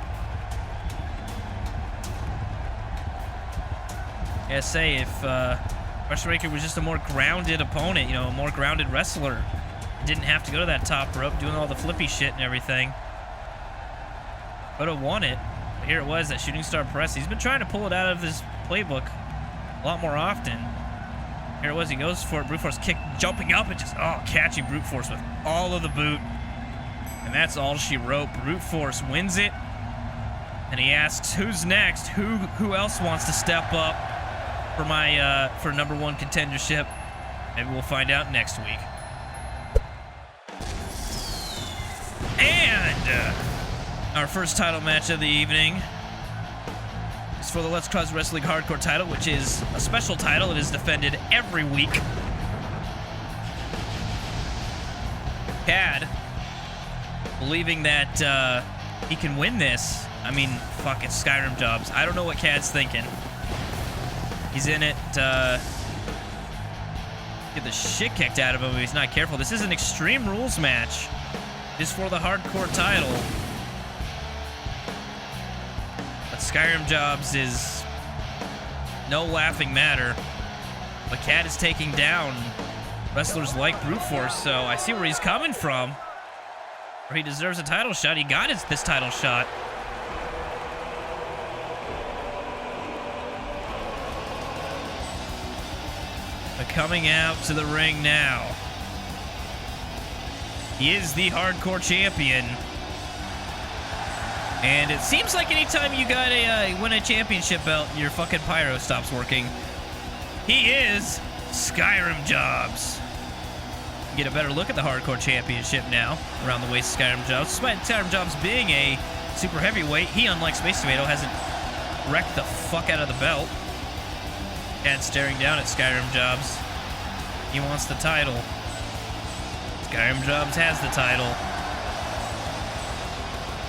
Yeah, say if Freshmaker was just a more grounded opponent, a more grounded wrestler, didn't have to go to that top rope doing all the flippy shit and everything, would have won it. But here it was, that shooting star press. He's been trying to pull it out of his playbook a lot more often. Here it was, he goes for it. Brute Force kick, jumping up and just, catchy Brute Force with all of the boot. And that's all she wrote. Brute Force wins it. And he asks, who's next? Who else wants to step up for my for number 1 contendership? Maybe we'll find out next week. And our first title match of the evening is for the Let's Cause Wrestling Hardcore title, which is a special title. It is defended every week. Khad, believing that he can win this. I mean, fuck, it's Skyrim jobs. I don't know what Khad's thinking. He's in it, get the shit kicked out of him if he's not careful. This is an Extreme Rules match. It's for the hardcore title. But Skyrim jobs is no laughing matter. But Khad is taking down wrestlers like Brute Force, so I see where he's coming from. Or he deserves a title shot. He got this title shot. But coming out to the ring now, he is the hardcore champion. And it seems like anytime you gotta win a championship belt, your fucking pyro stops working. He is Skyrim Jobs. Get a better look at the hardcore championship now around the waist of Skyrim Jobs. Despite Skyrim Jobs being a super heavyweight, he, unlike Space Tomato, hasn't wrecked the fuck out of the belt. Khad staring down at Skyrim Jobs. He wants the title. Skyrim Jobs has the title.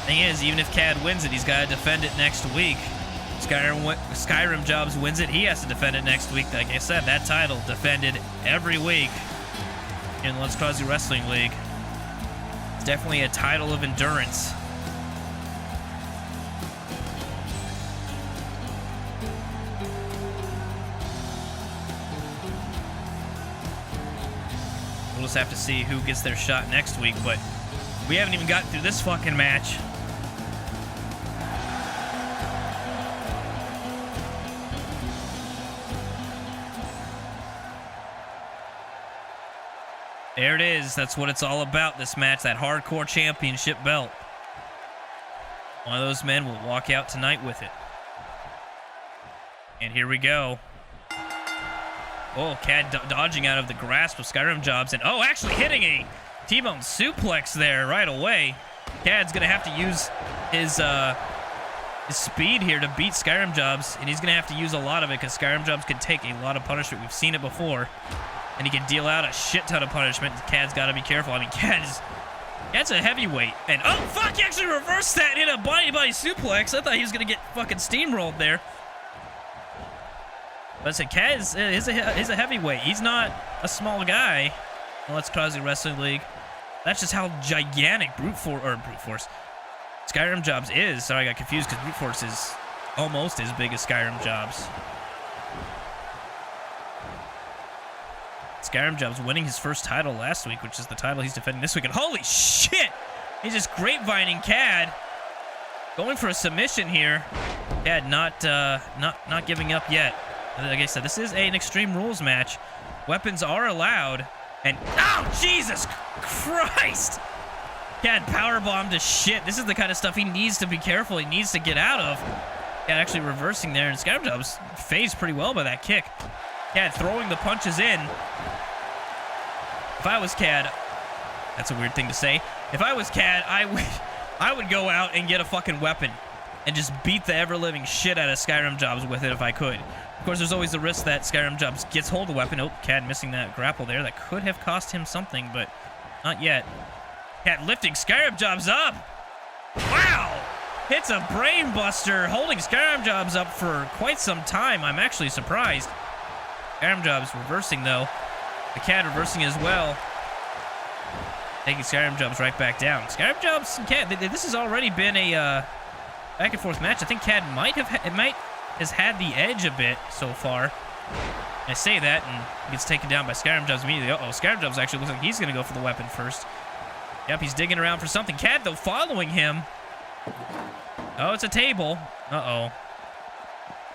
Thing is, even if Khad wins it, he's got to defend it next week. Skyrim Jobs wins it, he has to defend it next week. Like I said, that title defended every week in Let's Cause You Wrestling League. It's definitely a title of endurance. We'll just have to see who gets their shot next week, but we haven't even gotten through this fucking match. There it is. That's what it's all about, this match, that hardcore championship belt. One of those men will walk out tonight with it. And here we go. Oh, Khad dodging out of the grasp of Skyrim Jobs, and oh, actually hitting a T-bone suplex there right away. Khad's gonna have to use his speed here to beat Skyrim Jobs, and he's gonna have to use a lot of it because Skyrim Jobs can take a lot of punishment. We've seen it before, and he can deal out a shit ton of punishment. Khad's got to be careful. I mean, Khad's a heavyweight, and oh fuck, he actually reversed that and hit a body suplex. I thought he was gonna get fucking steamrolled there. But I said, Khad is a heavyweight. He's not a small guy. Well, Let's Cause You Wrestling League. That's just how gigantic Brute Force Skyrim Jobs is. Sorry, I got confused because Brute Force is almost as big as Skyrim Jobs. Skyrim Jobs winning his first title last week, which is the title he's defending this week. And holy shit! He's just grapevining Khad. Going for a submission here. Khad not giving up yet. Like I said, this is an Extreme Rules match. Weapons are allowed. And, oh, Jesus Christ! Khad powerbombed to shit. This is the kind of stuff he needs to be careful. He needs to get out of. Khad actually reversing there, and Skyrim Jobs phased pretty well by that kick. Khad throwing the punches in. If I was Khad, that's a weird thing to say. If I was Khad, I would go out and get a fucking weapon and just beat the ever-living shit out of Skyrim Jobs with it if I could. Of course, there's always the risk that Skyrim Jobs gets hold of the weapon. Oh, Khad missing that grapple there. That could have cost him something, but not yet. Khad lifting Skyrim Jobs up. Wow! Hits a brain buster, holding Skyrim Jobs up for quite some time. I'm actually surprised. Skyrim Jobs reversing, though. The Khad reversing as well. Taking Skyrim Jobs right back down. Skyrim Jobs and Khad, this has already been a back and forth match. I think Khad has had the edge a bit so far. I say that, and he gets taken down by Skyrim Jobs immediately. Uh-oh, Skyrim Jobs actually looks like he's going to go for the weapon first. Yep, he's digging around for something. Khad, though, following him. Oh, it's a table. Uh-oh.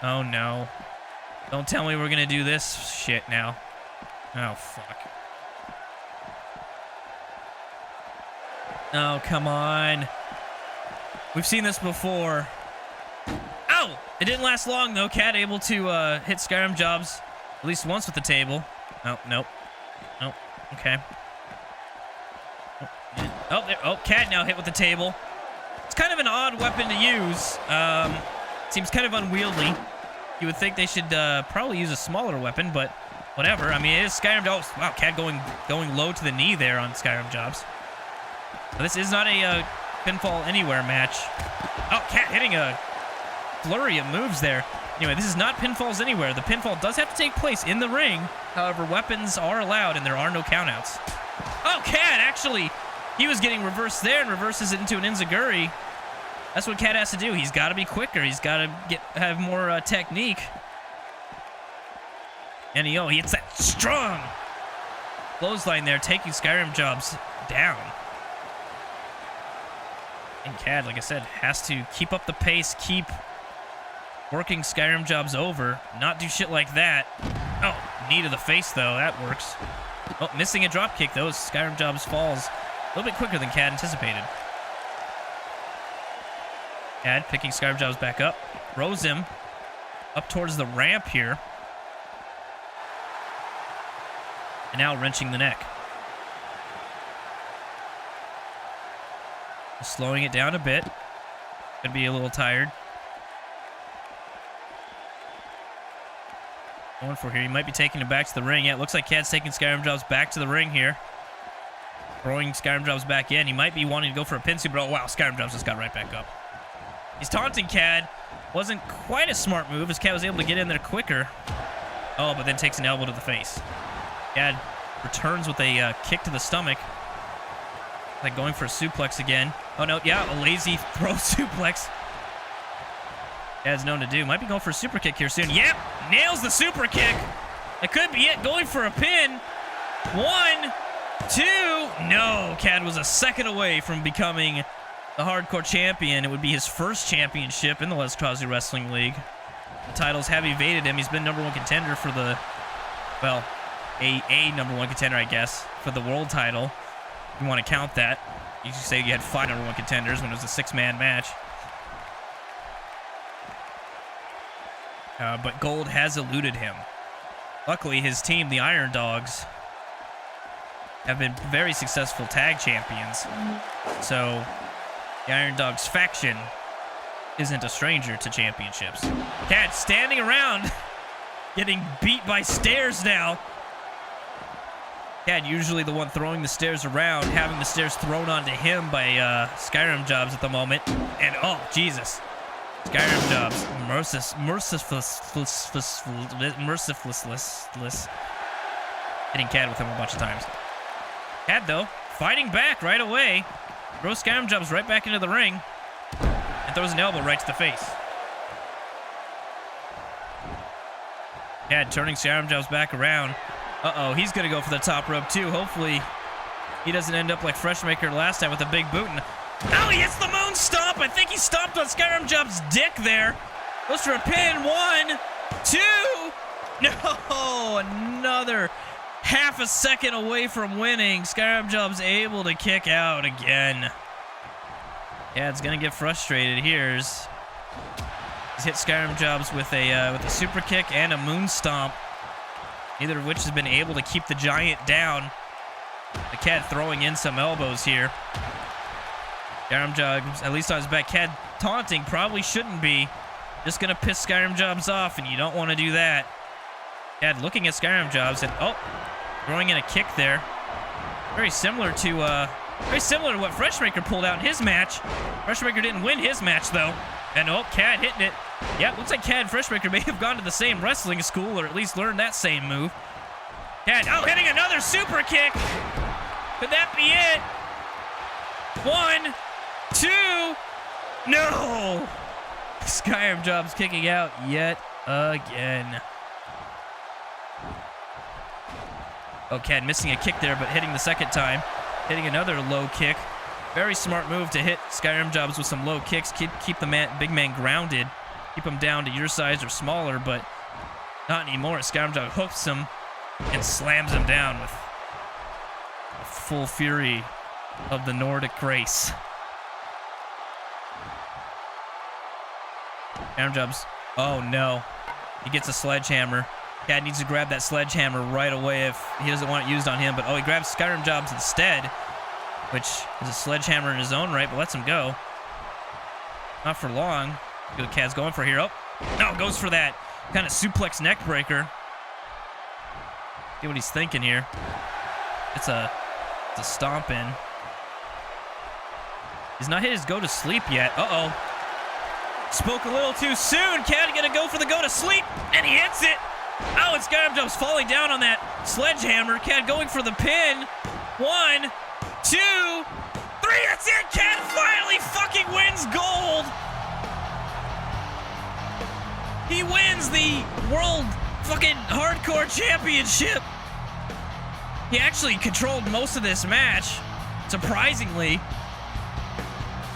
Oh, no. Don't tell me we're going to do this shit now. Oh, fuck. Oh, come on. We've seen this before. Ow! It didn't last long, though. Khad able to hit Skyrim Jobs at least once with the table. Oh, nope. Nope. Okay. Oh, there. Oh, Khad now hit with the table. It's kind of an odd weapon to use. Seems kind of unwieldy. You would think they should probably use a smaller weapon, but whatever. I mean, it is Skyrim Jobs. Oh, wow, Khad going low to the knee there on Skyrim Jobs. But this is not a pinfall anywhere match. Oh, Khad hitting a flurry of moves there. Anyway, this is not pinfalls anywhere. The pinfall does have to take place in the ring. However, weapons are allowed, and there are no countouts. Oh, Khad actually, he was getting reversed there and reverses it into an enziguri. That's what Khad has to do. He's got to be quicker. He's got to have more technique. And he hits that strong clothesline there, taking Skyrim Jobs down. And Khad, like I said, has to keep up the pace, keep working Skyrim Jobs over, not do shit like that. Oh, knee to the face, though. That works. Oh, missing a drop kick, though. Skyrim Jobs falls a little bit quicker than Khad anticipated. Khad picking Skyrim Jobs back up. Throws him up towards the ramp here. And now wrenching the neck. Slowing it down a bit. Could be a little tired. Going for here. He might be taking it back to the ring. Yeah, it looks like Khad's taking Skyrim Jobs back to the ring here. Throwing Skyrim Jobs back in. He might be wanting to go for a pin sweep, but oh wow, Skyrim Jobs just got right back up. He's taunting Khad. Wasn't quite a smart move as Khad was able to get in there quicker. Oh, but then takes an elbow to the face. Khad returns with a kick to the stomach. Like going for a suplex again. Oh no, yeah, a lazy throw suplex. Khad's known to do. Might be going for a super kick here soon. Yep, nails the super kick. That could be it. Going for a pin. 1, 2. No, Khad was a second away from becoming the hardcore champion. It would be his first championship in the Les Crosby Wrestling League. The titles have evaded him. He's been #1 contender for the, well, a #1 contender, I guess, for the world title. If you want to count that. You should say you had 5 #1 contenders when it was a 6-man match. But Gold has eluded him. Luckily, his team, the Iron Dogs, have been very successful tag champions. So, the Iron Dogs faction isn't a stranger to championships. Khad standing around, getting beat by stairs now. Khad usually the one throwing the stairs around, having the stairs thrown onto him by Skyrim Jobs at the moment. And, oh, Jesus. Skyrim Jobs, merciless. Hitting Khad with him a bunch of times. Khad, though, fighting back right away. Throws Skyrim Jobs right back into the ring. And throws an elbow right to the face. Khad turning Skyrim Jobs back around. Uh-oh, he's going to go for the top rope, too. Hopefully, he doesn't end up like Freshmaker last time with a big boot. Oh, he hits the moon stomp. I think he stomped on Skyrim Jobs' dick there. Goes for a pin. 1, 2. No, another half a second away from winning. Skyrim Jobs able to kick out again. Yeah, it's gonna get frustrated here. He's hit Skyrim Jobs with a super kick and a moon stomp. Neither of which has been able to keep the Giant down. The Khad throwing in some elbows here. Skyrim Jobs, at least on his back. Khad taunting, probably shouldn't be. Just gonna piss Skyrim Jobs off, and you don't want to do that. Khad looking at Skyrim Jobs and throwing in a kick there. Very similar to what Freshmaker pulled out in his match. Freshmaker didn't win his match though. And Khad hitting it. Yeah, looks like Khad and Freshmaker may have gone to the same wrestling school or at least learned that same move. Khad, hitting another super kick. Could that be it? 1, 2. No! Skyrim Jobs kicking out yet again. Khad missing a kick there, but hitting the second time. Hitting another low kick. Very smart move to hit Skyrim Jobs with some low kicks. Keep the big man grounded. Keep him down to your size or smaller, but not anymore. Skyrim Jobs hooks him and slams him down with the full fury of the Nordic race. Skyrim Jobs, oh no. He gets a sledgehammer. Khad needs to grab that sledgehammer right away if he doesn't want it used on him, but he grabs Skyrim Jobs instead, which is a sledgehammer in his own right, but lets him go. Not for long. Good, Khad's going for here. No, goes for that kind of suplex neck breaker. See what he's thinking here. It's a stomp in. He's not hit his go to sleep yet. Spoke a little too soon. Khad gonna go for the go to sleep, and he hits it. Oh, and Skyrim Jobs falling down on that sledgehammer. Khad going for the pin. 1, 2, 3. That's it. Khad finally fucking wins gold. He wins the World fucking Hardcore Championship. He actually controlled most of this match, surprisingly.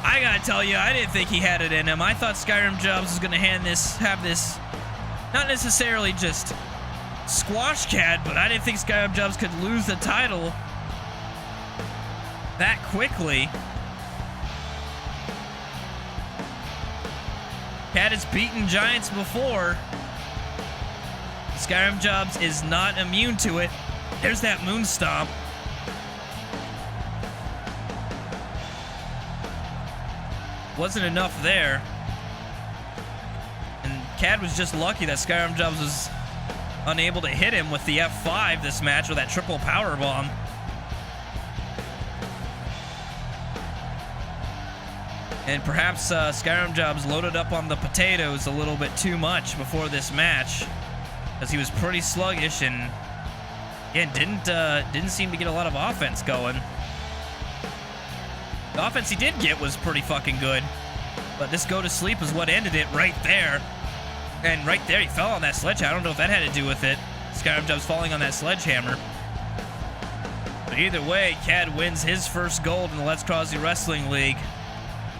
I gotta tell you, I didn't think he had it in him. I thought Skyrim Jobs was gonna have this, not necessarily just squash Khad, but I didn't think Skyrim Jobs could lose the title that quickly. Khad has beaten Giants before. Skyrim Jobs is not immune to it. There's that moon stomp. Wasn't enough there. And Khad was just lucky that Skyrim Jobs was unable to hit him with the F5 this match with that triple power bomb. And perhaps Skyrim Jobs loaded up on the potatoes a little bit too much before this match, because he was pretty sluggish and again didn't seem to get a lot of offense going. The offense he did get was pretty fucking good, but this go to sleep is what ended it right there. And right there he fell on that sledgehammer. I don't know if that had to do with it. Skyrim Jobs falling on that sledgehammer. But either way, Khad wins his first gold in the Let's Crosby Wrestling League.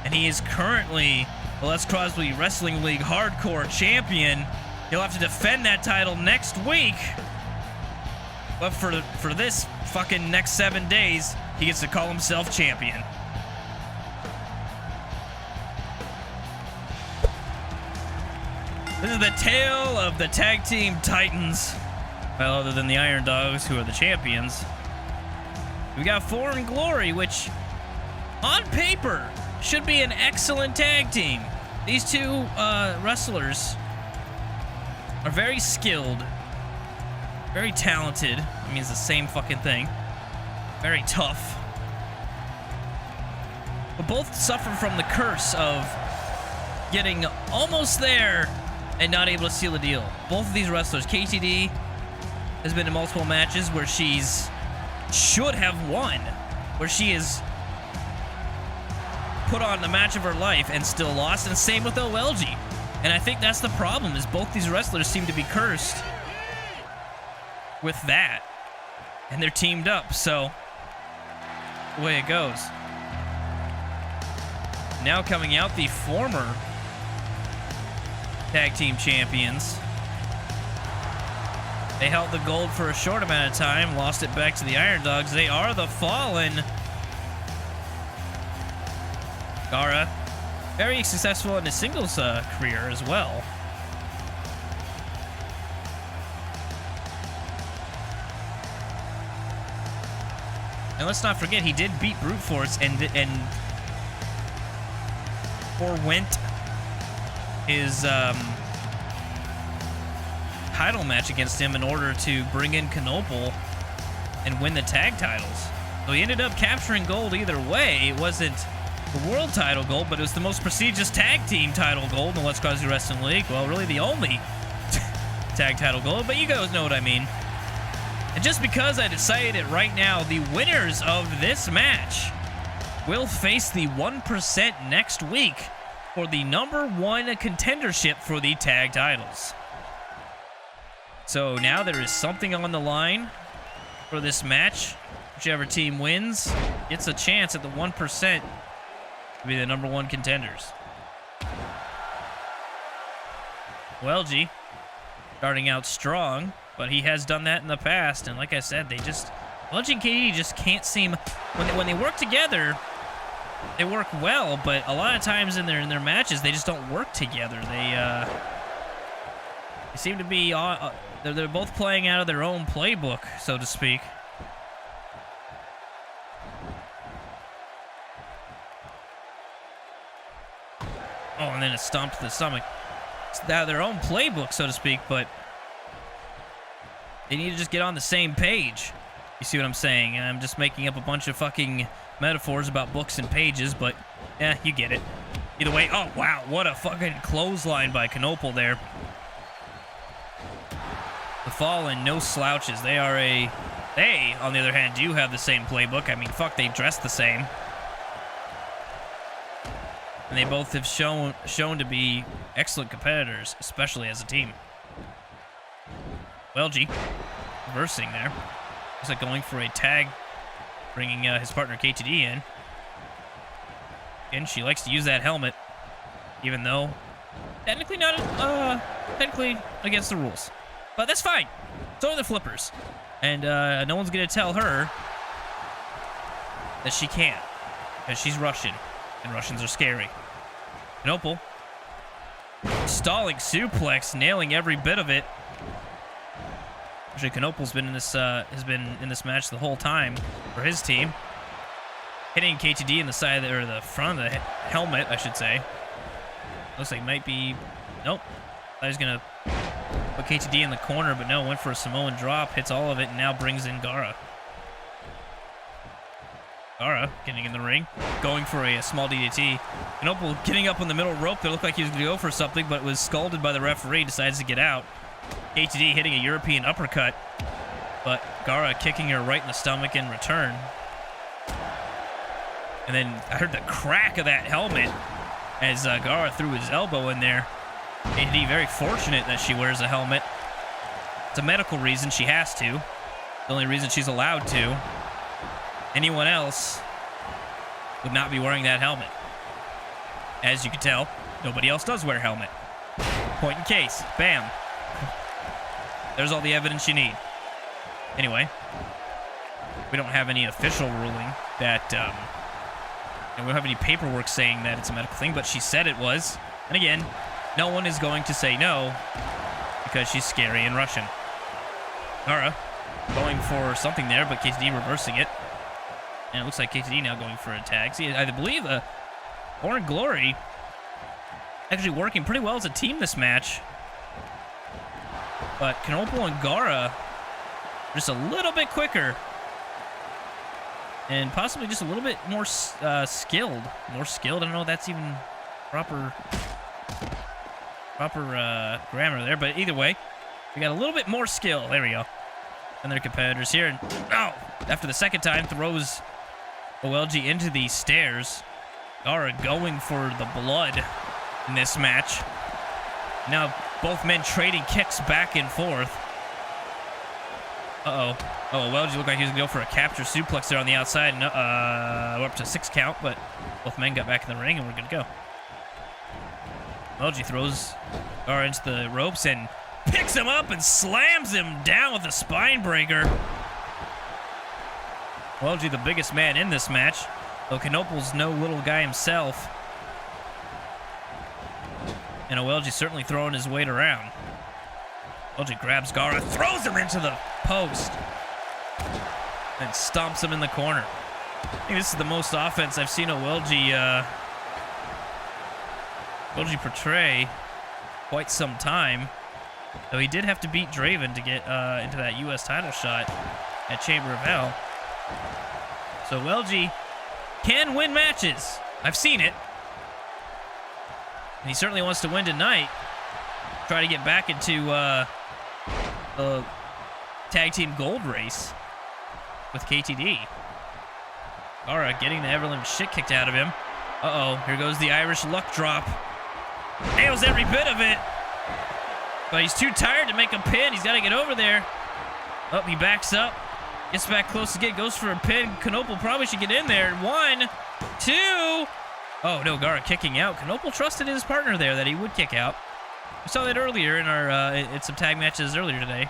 And he is currently the Les Crosby Wrestling League Hardcore Champion. He'll have to defend that title next week. But for this fucking next 7 days, he gets to call himself champion. This is the tale of the Tag Team Titans. Well, other than the Iron Dogs, who are the champions. We got Foreign Glory, which, on paper, should be an excellent tag team. These two wrestlers are very skilled, very talented. I mean, it's the same fucking thing. Very tough. But both suffer from the curse of getting almost there and not able to seal the deal. Both of these wrestlers, KTD has been in multiple matches where should have won, where she is put on the match of her life and still lost, and same with OLG. And I think that's the problem, is both these wrestlers seem to be cursed with that, and they're teamed up, so the way it goes. Now coming out, the former tag team champions. They held the gold for a short amount of time, lost it back to the Iron Dogs. They are the Fallen. Gara, very successful in his singles career as well. And let's not forget, he did beat Brute Force and forwent his title match against him in order to bring in Knoppel and win the tag titles. So he ended up capturing gold either way. It wasn't the world title gold, but it was the most prestigious tag team title gold in the Let's Crosby Wrestling League. Well, really the only tag title gold, but you guys know what I mean. And just because I decided it right now, the winners of this match will face the 1% next week for the #1 contendership for the tag titles. So now there is something on the line for this match. Whichever team wins gets a chance at the 1% to be the #1 contenders. OLG starting out strong, but he has done that in the past, and like I said, OLG and KD just can't seem, when they work together, they work well, but a lot of times in their matches, they just don't work together. They seem to be, they're both playing out of their own playbook, so to speak. Oh, and then a stomp to the stomach. It's out of their own playbook, so to speak, but they need to just get on the same page. You see what I'm saying? And I'm just making up a bunch of fucking metaphors about books and pages, but yeah, you get it. Either way, oh wow, what a fucking clothesline by Knoppel there. The Fallen, no slouches. They, on the other hand, do have the same playbook. I mean, fuck, they dress the same. And they both have shown to be excellent competitors, especially as a team. OLG reversing there. Looks like going for a tag, bringing his partner KTD in. Again, she likes to use that helmet, even though technically not technically against the rules. But that's fine. So are the flippers. And no one's going to tell her that she can't, because she's Russian, and Russians are scary. Knoppel, stalling suplex, nailing every bit of it. Actually, Knoppel's been in this has been in this match the whole time for his team, hitting KTD in the side or the front of the helmet, I should say. Looks like might be, nope. I was gonna Put KTD in the corner, but no, went for a Samoan drop, hits all of it, and now brings in Gara. Gara getting in the ring, going for a small DDT. Knoble getting up on the middle rope. It looked like he was going to go for something, but was scolded by the referee, decides to get out. KTD hitting a European uppercut, but Gara kicking her right in the stomach in return. And then I heard the crack of that helmet as Gara threw his elbow in there. KTD very fortunate that she wears a helmet. It's a medical reason, she has to. The only reason she's allowed to. Anyone else would not be wearing that helmet. As you can tell, nobody else does wear a helmet. Point in case. Bam. There's all the evidence you need. Anyway, we don't have any official ruling that, and we don't have any paperwork saying that it's a medical thing, but she said it was. And again, no one is going to say no because she's scary and Russian. Gara going for something there, but KTD reversing it. And it looks like KTD now going for a tag. See, I believe Foreign Glory actually working pretty well as a team this match. But Knoble and Gara just a little bit quicker. And possibly just a little bit more skilled. More skilled. I don't know if that's even proper grammar there. But either way, we got a little bit more skill. There we go. And their competitors here. And after the second time, throws OLG into these stairs. Gara going for the blood in this match. Now both men trading kicks back and forth. Oh, OLG looked like he was going to go for a capture suplex there on the outside. No, we're up to 6 count, but both men got back in the ring and we're good to go. OLG throws Gara into the ropes and picks him up and slams him down with a spine breaker. OLG the biggest man in this match, though Knoble's no little guy himself. And OLG certainly throwing his weight around. OLG grabs Gara, throws him into the post, and stomps him in the corner. I think this is the most offense I've seen OLG portray quite some time. Though he did have to beat Draven to get into that U.S. title shot at Chamber of Hell. So OLG can win matches. I've seen it. And he certainly wants to win tonight. Try to get back into the tag team gold race with KTD. Gara getting the ever-living shit kicked out of him. Uh-oh, here goes the Irish luck drop. Nails every bit of it. But he's too tired to make a pin. He's got to get over there. Oh, he backs up. Gets back close again. Goes for a pin. Knoble probably should get in there. 1, 2. Oh, no, Gara kicking out. Knoble trusted his partner there that he would kick out. We saw that earlier in our in some tag matches earlier today.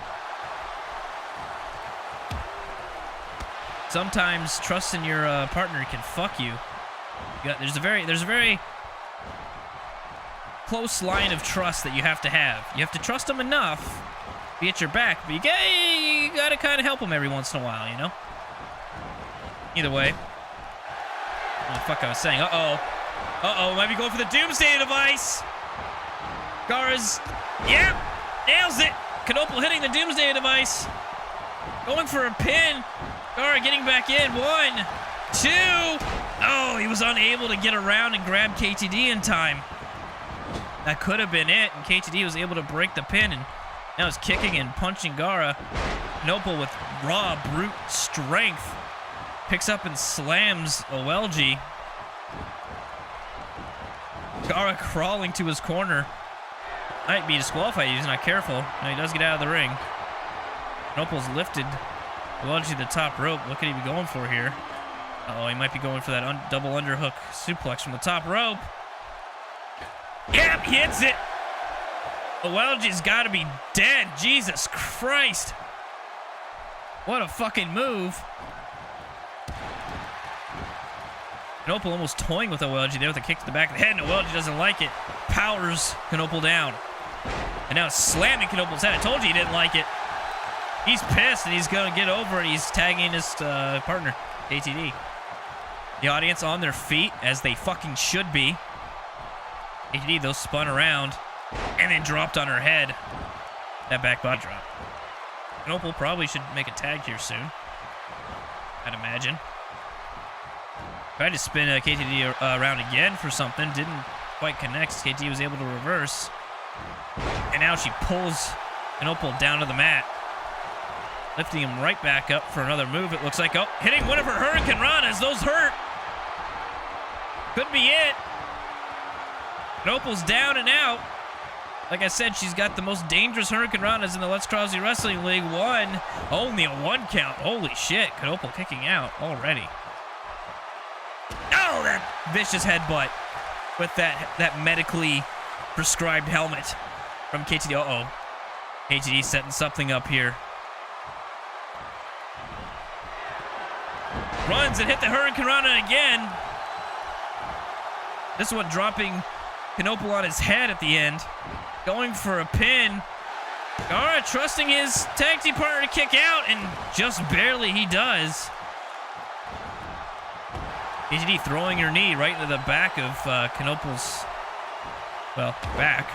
Sometimes trusting your partner can fuck you. There's a very close line of trust that you have to have. You have to trust them enough to get your back, but you gotta kind of help them every once in a while, you know? Either way. What the fuck I was saying? Might be going for the Doomsday device. Gara's, yep, nails it. Knoble hitting the Doomsday device. Going for a pin. Gara getting back in. 1, 2. Oh, he was unable to get around and grab KTD in time. That could have been it, and KTD was able to break the pin, and now he's kicking and punching Gara. Knoble with raw, brute strength picks up and slams OLG. Gara crawling to his corner. Might be disqualified. He's not careful. No, he does get out of the ring. Knoble's lifted OLG to the top rope. What could he be going for here? Uh-oh, he might be going for that double underhook suplex from the top rope. Yep, he hits it. OLG's got to be dead. Jesus Christ. What a fucking move. Knoble almost toying with OLG there with a kick to the back of the head, and OLG doesn't like it. Powers Knoble down. And now it's slamming Knoble's head. I told you he didn't like it. He's pissed, and he's going to get over it. He's tagging his partner, KTD. The audience on their feet, as they fucking should be. KTD, though, spun around and then dropped on her head. that back body drop. Knoepel probably should make a tag here soon, I'd imagine. Tried to spin KTD around again for something. Didn't quite connect. KTD was able to reverse. And now she pulls Knoepel down to the mat. Lifting him right back up for another move, it looks like. Oh, hitting one of her Hurricane Ranas. Those hurt. Could be it. Knoepel's down and out. Like I said, she's got the most dangerous Hurricane Ranas in the Let's Crosby Wrestling League. Only a 1 count. Holy shit. Knoepel kicking out already. Oh, that vicious headbutt with that medically prescribed helmet from KTD. Uh-oh. KTD setting something up here. Runs and hit the Hurricane Rana again. This one dropping Knoepel on his head at the end. Going for a pin. Gara trusting his tag team partner to kick out, and just barely he does. KTD throwing her knee right into the back of Knoepel's, well, back.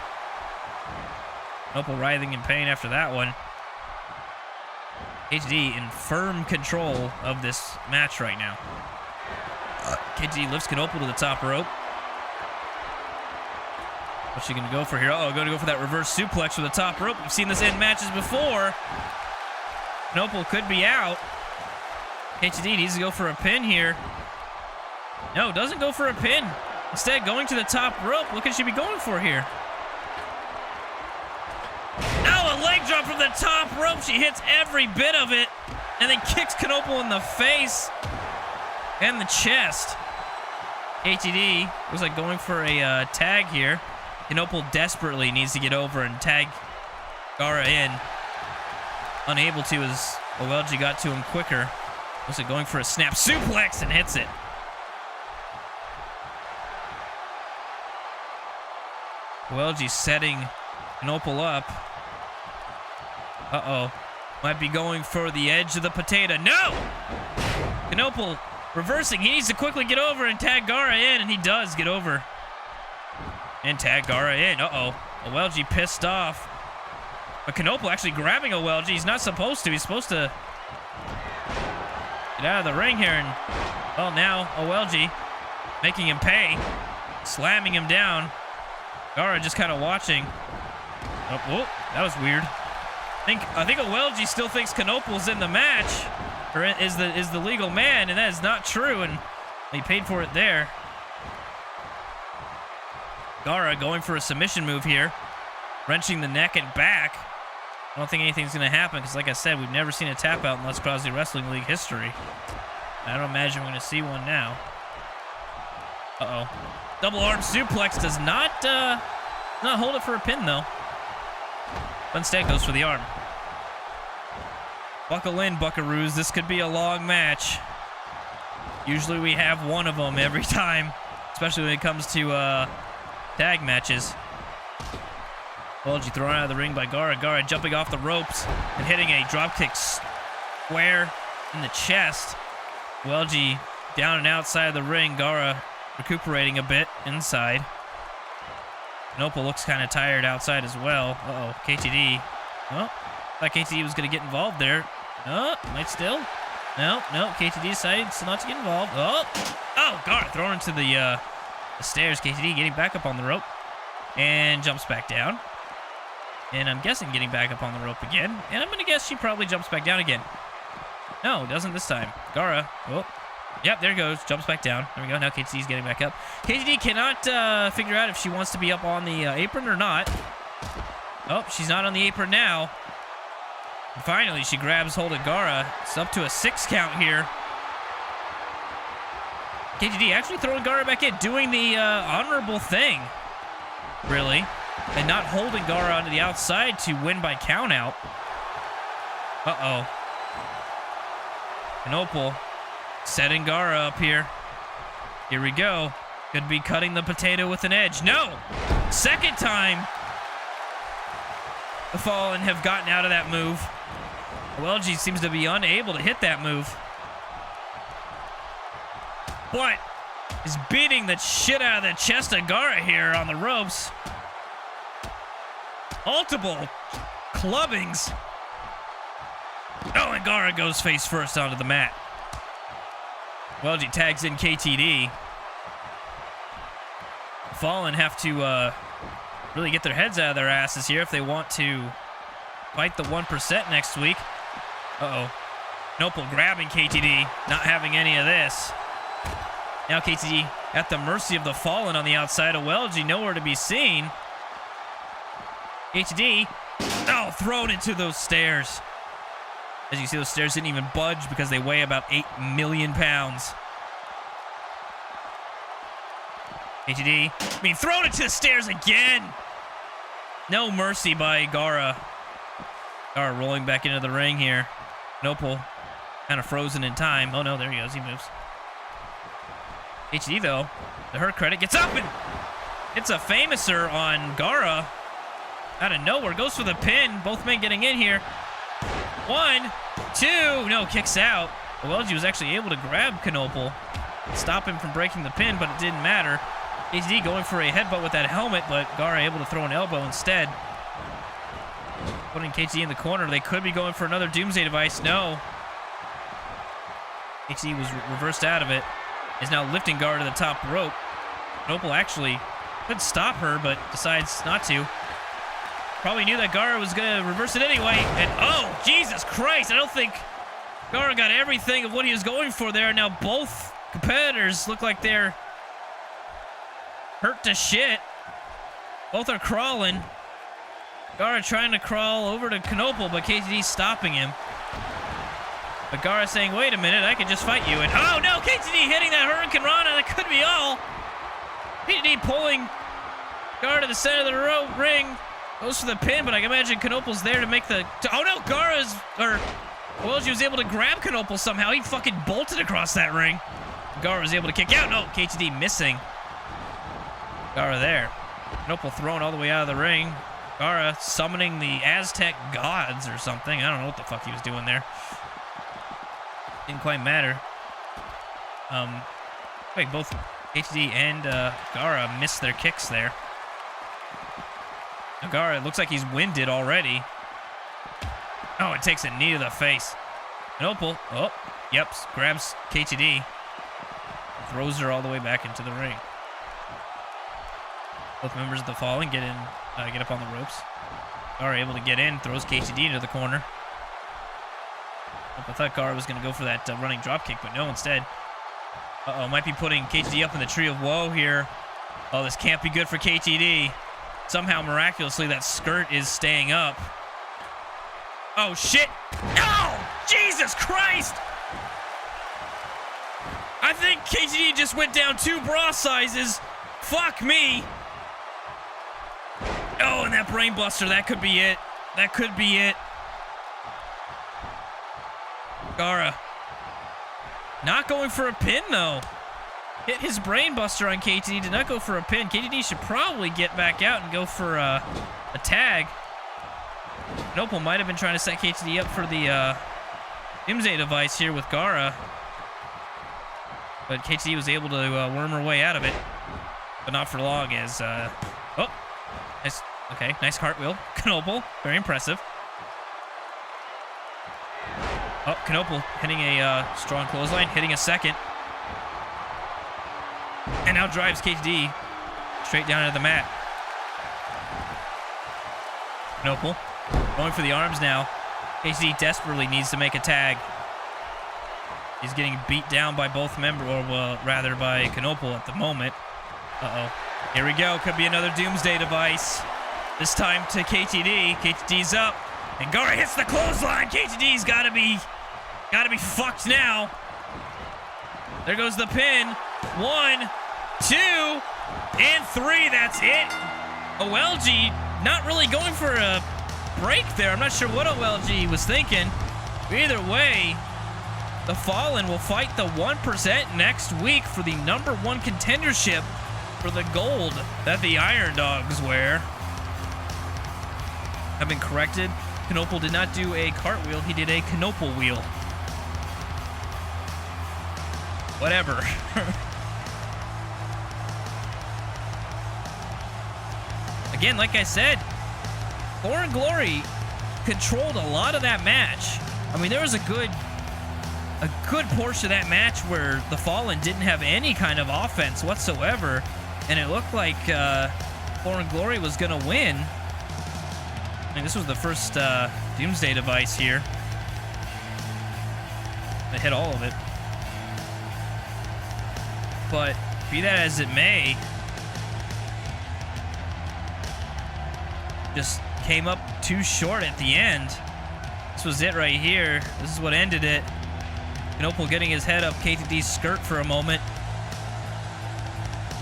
Knoepel writhing in pain after that one. KTD in firm control of this match right now. KTD lifts Knoepel to the top rope. What's she gonna go for here? Uh-oh, gonna go for that reverse suplex with the top rope. We've seen this in matches before. Knoepel could be out. KTD needs to go for a pin here. No, doesn't go for a pin. Instead, going to the top rope. What could she be going for here? Oh, a leg drop from the top rope. She hits every bit of it and then kicks Knoepel in the face and the chest. KTD was like going for a tag here. Knoepel desperately needs to get over and tag Gara in. Unable to as OLG got to him quicker. Was it going for a snap suplex and hits it. OLG setting Knoepel up. Uh-oh. Might be going for the edge of the potato. No! Knoepel reversing. He needs to quickly get over and tag Gara in, and he does get over. And tag Gara in. Uh-oh. OLG pissed off. But Knoepel actually grabbing OLG. He's not supposed to. He's supposed to get out of the ring here. And, well, now OLG making him pay. Slamming him down. Gara just kind of watching. Oh, whoa, that was weird. I think OLG still thinks Knoepel's in the match. Or is the legal man. And that is not true. And he paid for it there. Gara going for a submission move here. Wrenching the neck and back. I don't think anything's going to happen because, like I said, we've never seen a tap out in Let's Crosby Wrestling League history. I don't imagine we're going to see one now. Uh-oh. Double arm suplex does not hold it for a pin, though. But instead goes for the arm. Buckle in, buckaroos. This could be a long match. Usually we have one of them every time, especially when it comes to tag matches. OLG thrown out of the ring by Gara. Gara jumping off the ropes and hitting a dropkick square in the chest. OLG down and outside of the ring. Gara recuperating a bit inside. Knoepel looks kind of tired outside as well. Uh-oh, KTD. Oh, thought KTD was going to get involved there. Oh, might still. No, KTD decides not to get involved. Oh, Gara thrown into the stairs. KTD getting back up on the rope and jumps back down. And I'm guessing getting back up on the rope again. And I'm going to guess she probably jumps back down again. No, doesn't this time. Gara. Oh, yep, there it goes. Jumps back down. There we go. Now KTD's getting back up. KTD cannot figure out if she wants to be up on the apron or not. Oh, she's not on the apron now. And finally, she grabs hold of Gara. It's up to a 6 count here. KTD actually throwing Gara back in, doing the honorable thing, really, and not holding Gara onto the outside to win by countout. Uh-oh. Knoepel setting Gara up here. Here we go. Could be cutting the potato with an edge. No! Second time the Fallen have gotten out of that move. OLG seems to be unable to hit that move. But is beating the shit out of the chest of Gara here on the ropes. Multiple clubbings. Oh, and Gara goes face first onto the mat. LG tags in KTD. Fallen have to really get their heads out of their asses here if they want to fight the 1% next week. Uh-oh. Nopal grabbing KTD, not having any of this. Now KTD at the mercy of the Fallen on the outside of LG, nowhere to be seen. KTD, oh, thrown into those stairs. As you see, those stairs didn't even budge because they weigh about 8 million pounds. KTD being thrown into the stairs again. No mercy by Gara. Gara rolling back into the ring here. Nopal kind of frozen in time. Oh no, there he goes. He moves. KTD though, to her credit, gets up and it's a famouser on Gara. Out of nowhere, goes for the pin. Both men getting in here. 1, 2, no, kicks out. LG was actually able to grab Knopel, stop him from breaking the pin, but it didn't matter. KTD going for a headbutt with that helmet, but Gara able to throw an elbow instead. Putting KTD in the corner. They could be going for another Doomsday device. No. KTD was reversed out of it. Is now lifting Gara to the top rope. Knopel actually could stop her, but decides not to. Probably knew that Gara was going to reverse it anyway. And, oh, Jesus Christ. I don't think Gara got everything of what he was going for there. Now both competitors look like they're hurt to shit. Both are crawling. Gara trying to crawl over to Knopel, but KTD stopping him. But Gara saying, wait a minute, I can just fight you. And, oh, no, KTD hitting that Hurricane Rana. That could be all. KTD pulling Gara to the center of the ring. Goes for the pin, but I can imagine Knopel's there to make the... Oh, no, Gara's... Well, she was able to grab Knopel somehow. He fucking bolted across that ring. Gara was able to kick out. No, KTD missing. Gara there. Knopel thrown all the way out of the ring. Gara summoning the Aztec gods or something. I don't know what the fuck he was doing there. Didn't quite matter. Wait, both KTD and Gara missed their kicks there. Now Gara, it looks like he's winded already. Oh, it takes a knee to the face. Knopel, oh, yep, grabs KTD. Throws her all the way back into the ring. Both members of the Fallen get in, get up on the ropes. Gara able to get in, throws KTD into the corner. I thought Gara was going to go for that running dropkick, but no, instead. Uh-oh, might be putting KTD up in the tree of woe here. Oh, this can't be good for KTD. Somehow, miraculously, that skirt is staying up. Oh, shit. Oh, Jesus Christ. I think KTD just went down 2 bra sizes. Fuck me. Oh, and that brain buster, that could be it. That could be it. Gara. Not going for a pin, though. Hit his brain buster on KTD. Did not go for a pin. KTD should probably get back out and go for a tag. Knopel might have been trying to set KTD up for the Doomsday device here with Gara. But KTD was able to worm her way out of it. But not for long as... oh, nice, okay, nice cartwheel. Knopel, very impressive. Oh, Knopel hitting a strong clothesline, hitting a second. And now drives KTD straight down into the mat. Knopel going for the arms now. KTD desperately needs to make a tag. He's getting beat down by both members, or rather by Knopel at the moment. Uh-oh. Here we go. Could be another Doomsday device. This time to KTD. KTD's up. And Gara hits the clothesline. KTD's gotta be fucked now. There goes the pin. 1, 2, and 3. That's it. OLG not really going for a break there. I'm not sure what OLG was thinking. Either way, the Fallen will fight the 1% next week for the #1 contendership for the gold that the Iron Dogs wear. I've been corrected. Knopel did not do a cartwheel. He did a Knopel wheel. Whatever. Again, like I said, Foreign Glory controlled a lot of that match. I mean, there was a good portion of that match where the Fallen didn't have any kind of offense whatsoever, and it looked like Foreign Glory was gonna win. I mean, this was the first Doomsday device here. They hit all of it. But be that as it may, just came up too short at the end. This was it right here. This is what ended it. Knopel getting his head up KTD's skirt for a moment.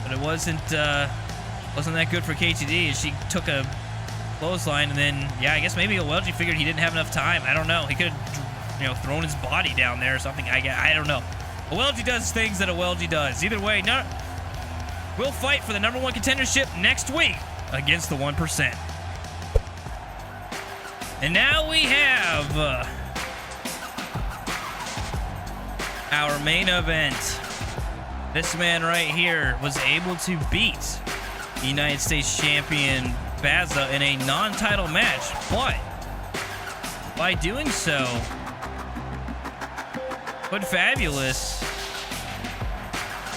But it wasn't that good for KTD as she took a clothesline, and then, yeah, I guess maybe Owelji figured he didn't have enough time. I don't know. He could have, you know, thrown his body down there or something. I don't know. Owelji does things that Owelji does. Either way, we'll fight for the #1 contendership next week against the 1%. And now we have our main event. This man right here was able to beat United States champion Baza in a non-title match, but by doing so, Hood Fabulous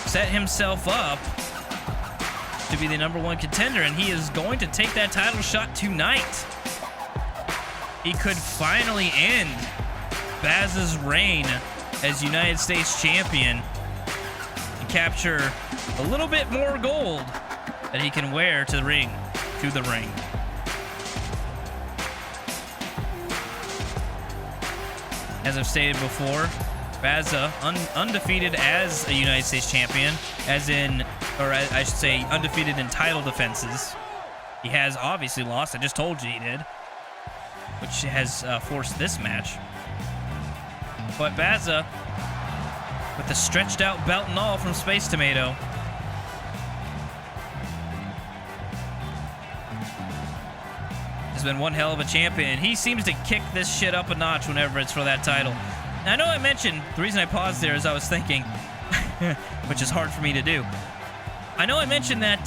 set himself up to be the #1 contender, and he is going to take that title shot tonight. He could finally end Baz's reign as United States champion and capture a little bit more gold that he can wear to the ring. As I've stated before, Baza undefeated as a United States champion, I should say undefeated in title defenses. He has obviously lost. I just told you he did, which has forced this match. But Baza, with the stretched out belt and all from Space Tomato, has been one hell of a champion. He seems to kick this shit up a notch whenever it's for that title. Now, I know I mentioned, the reason I paused there is I was thinking, which is hard for me to do. I know I mentioned that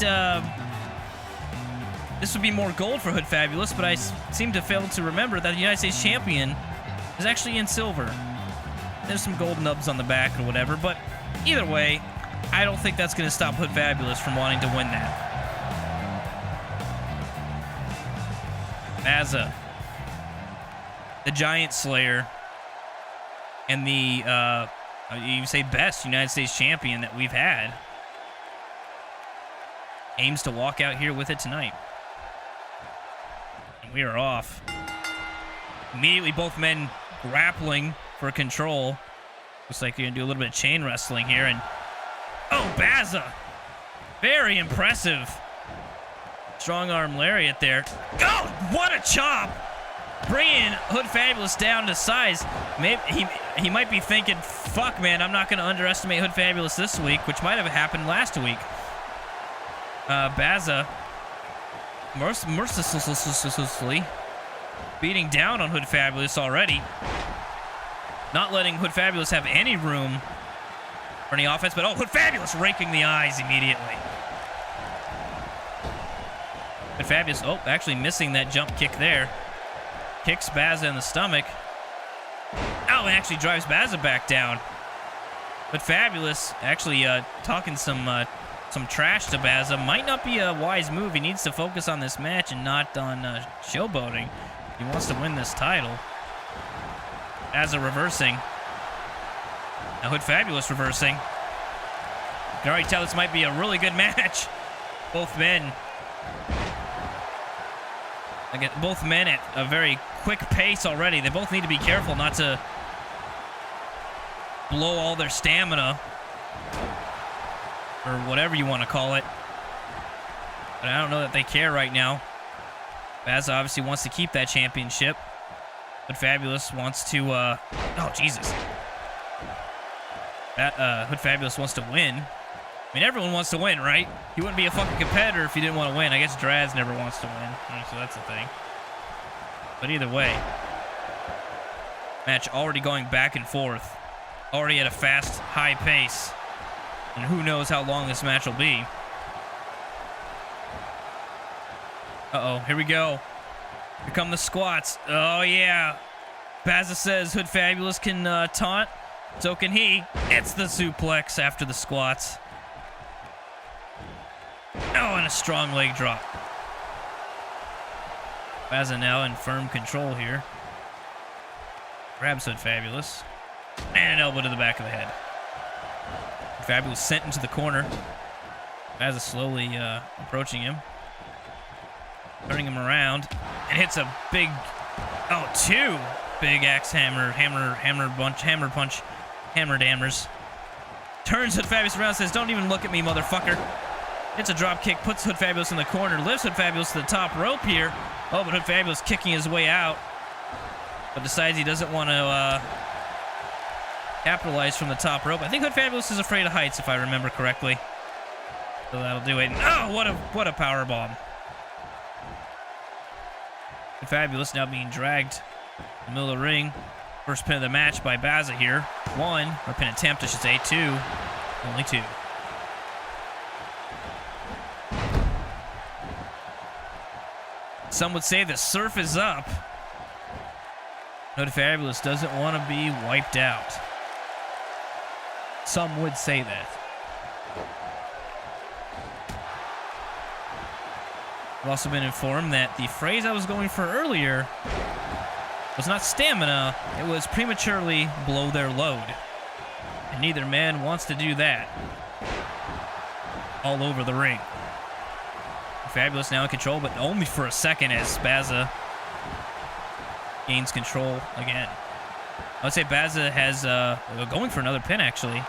this would be more gold for Hood Fabulous, but I seem to fail to remember that the United States champion is actually in silver. There's some gold nubs on the back or whatever, but either way, I don't think that's going to stop Hood Fabulous from wanting to win that. Baza, the Giant Slayer, and the, you say best United States champion that we've had, aims to walk out here with it tonight. And we are off. Immediately, both men grappling for control. Looks like you're going to do a little bit of chain wrestling here, and oh, Baza! Very impressive. Strong arm lariat there. Oh, what a chop! Bringing Hood Fabulous down to size. Maybe he might be thinking, fuck, man, I'm not going to underestimate Hood Fabulous this week, which might have happened last week. Baza mercilessly beating down on Hood Fabulous already. Not letting Hood Fabulous have any room for any offense, but oh, Hood Fabulous raking the eyes immediately. Hood Fabulous, oh, actually missing that jump kick there. Kicks Baza in the stomach. Oh, and actually drives Baza back down. But Fabulous actually talking some trash to Baza. Might not be a wise move. He needs to focus on this match and not on showboating. He wants to win this title. Baza reversing. Now Hood Fabulous reversing. You can already tell this might be a really good match. Both men at a very quick pace already. They both need to be careful not to blow all their stamina, or whatever you want to call it. But I don't know that they care right now. Baza obviously wants to keep that championship, but Fabulous wants to, oh, Jesus. Hood Fabulous wants to win. I mean, everyone wants to win, right? You wouldn't be a fucking competitor if you didn't want to win. I guess Draz never wants to win, so that's the thing. But either way, match already going back and forth. Already at a fast, high pace. And who knows how long this match will be. Uh-oh, here we go. Here come the squats. Oh, yeah. Bazza says Hood Fabulous can taunt. So can he. It's the suplex after the squats. Oh, and a strong leg drop. Bazza now in firm control here. Grabs Hood Fabulous. And an elbow to the back of the head. Hood Fabulous sent into the corner. Bazza slowly approaching him. Turning him around. And hits a big... Oh, two big axe hammer punch. Hammered hammers. Turns Hood Fabulous around, says, "Don't even look at me, motherfucker." Hits a drop kick, puts Hood Fabulous in the corner, lifts Hood Fabulous to the top rope here. Oh, but Hood Fabulous kicking his way out. But decides he doesn't want to capitalize from the top rope. I think Hood Fabulous is afraid of heights, if I remember correctly. So that'll do it. Oh, what a power bomb. Hood Fabulous now being dragged in the middle of the ring. First pin of the match by Bazza here. One, or pin attempt, I should say. Two. Only two. Some would say the surf is up. Hood Fabulous doesn't want to be wiped out. Some would say that. I've also been informed that the phrase I was going for earlier was not stamina, it was prematurely blow their load. And neither man wants to do that. All over the ring. Fabulous now in control, but only for a second as Bazza gains control again. I would say Bazza has going for another pin, actually.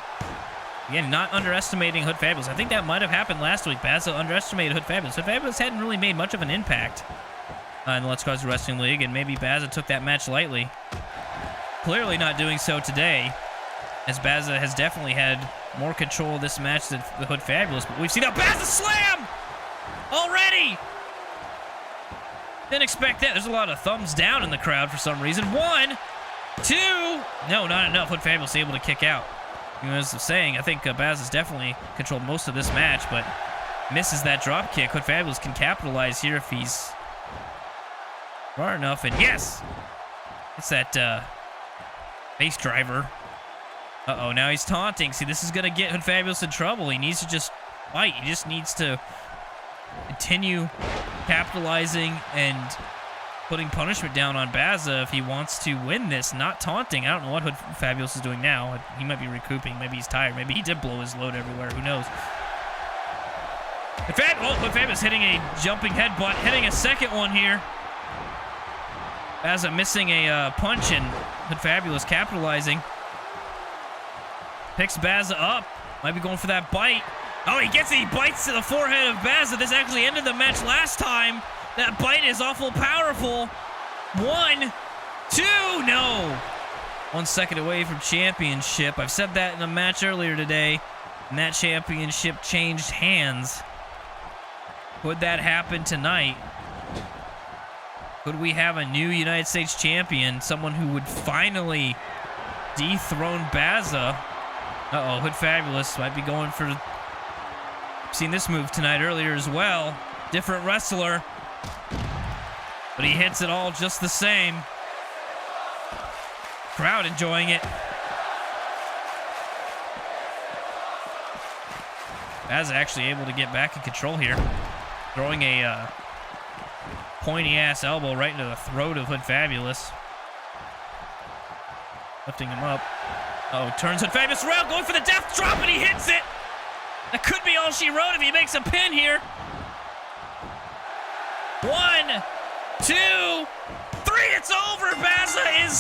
Again, not underestimating Hood Fabulous. I think that might have happened last week. Bazza underestimated Hood Fabulous. Hood Fabulous hadn't really made much of an impact in the Let's Cause Wrestling League, and maybe Bazza took that match lightly. Clearly not doing so today, as Bazza has definitely had more control of this match than the Hood Fabulous. But we've seen a Bazza slam already! Didn't expect that. There's a lot of thumbs down in the crowd for some reason. One, two. No, not enough. Hood Fabulous able to kick out. You know, as I was saying, I think Bazza's definitely controlled most of this match, but misses that drop kick. Hood Fabulous can capitalize here if he's far enough, and yes! It's that base driver. Uh-oh, now he's taunting. See, this is going to get Hood Fabulous in trouble. He needs to just fight. He just needs to continue capitalizing and putting punishment down on Bazza if he wants to win this, not taunting. I don't know what Hood Fabulous is doing now. He might be recouping. Maybe he's tired. Maybe he did blow his load everywhere. Who knows? Hood Fabulous hitting a jumping headbutt, hitting a second one here. Bazza missing a punch, and Hood Fabulous capitalizing. Picks Bazza up. Might be going for that bite. Oh, he gets it. He bites to the forehead of Bazza. This actually ended the match last time. That bite is awful powerful. One, two, no. 1 second away from championship. I've said that in a match earlier today, and that championship changed hands. Could that happen tonight? Could we have a new United States champion, someone who would finally dethrone Bazza? Uh-oh, Hood Fabulous might be going for... I've seen this move tonight earlier as well. Different wrestler. But he hits it all just the same. Crowd enjoying it. Bazza actually able to get back in control here. Throwing a pointy-ass elbow right into the throat of Hood Fabulous. Lifting him up. Oh, turns Hood Fabulous around, going for the death drop, and he hits it! That could be all she wrote if he makes a pin here. 1, 2, 3, it's over! Bazza is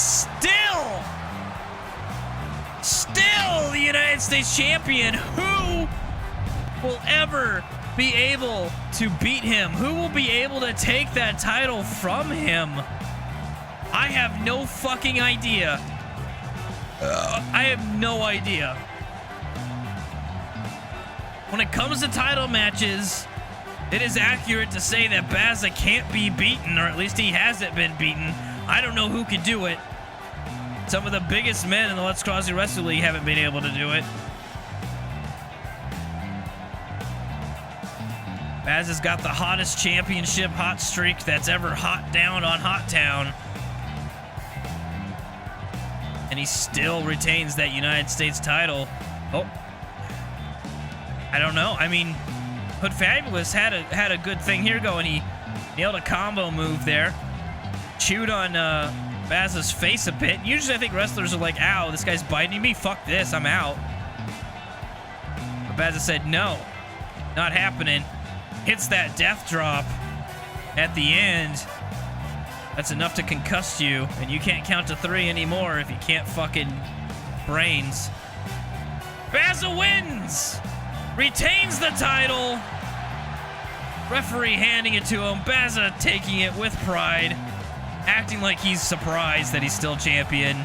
still the United States champion. Who will ever be able to beat him? Who will be able to take that title from him? I have no fucking idea. I have no idea. When it comes to title matches, it is accurate to say that Bazza can't be beaten, or at least he hasn't been beaten. I don't know who could do it. Some of the biggest men in the Let's Cross the Wrestling League haven't been able to do it. Baz has got the hottest championship hot streak that's ever hot down on Hot Town. And he still retains that United States title. Oh. I don't know. I mean, Hood Fabulous had a good thing here going. He nailed a combo move there. Chewed on Baz's face a bit. Usually I think wrestlers are like, ow, this guy's biting me. Fuck this, I'm out. But Baz said, no, not happening. Hits that death drop at the end. That's enough to concuss you, and you can't count to 3 anymore if you can't fucking brains. Baza wins! Retains the title. Referee handing it to him. Baza taking it with pride, acting like he's surprised that he's still champion.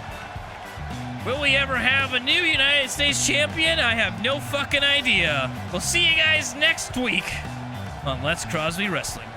Will we ever have a new United States champion? I have no fucking idea. We'll see you guys next week on Let's Crosby Wrestling.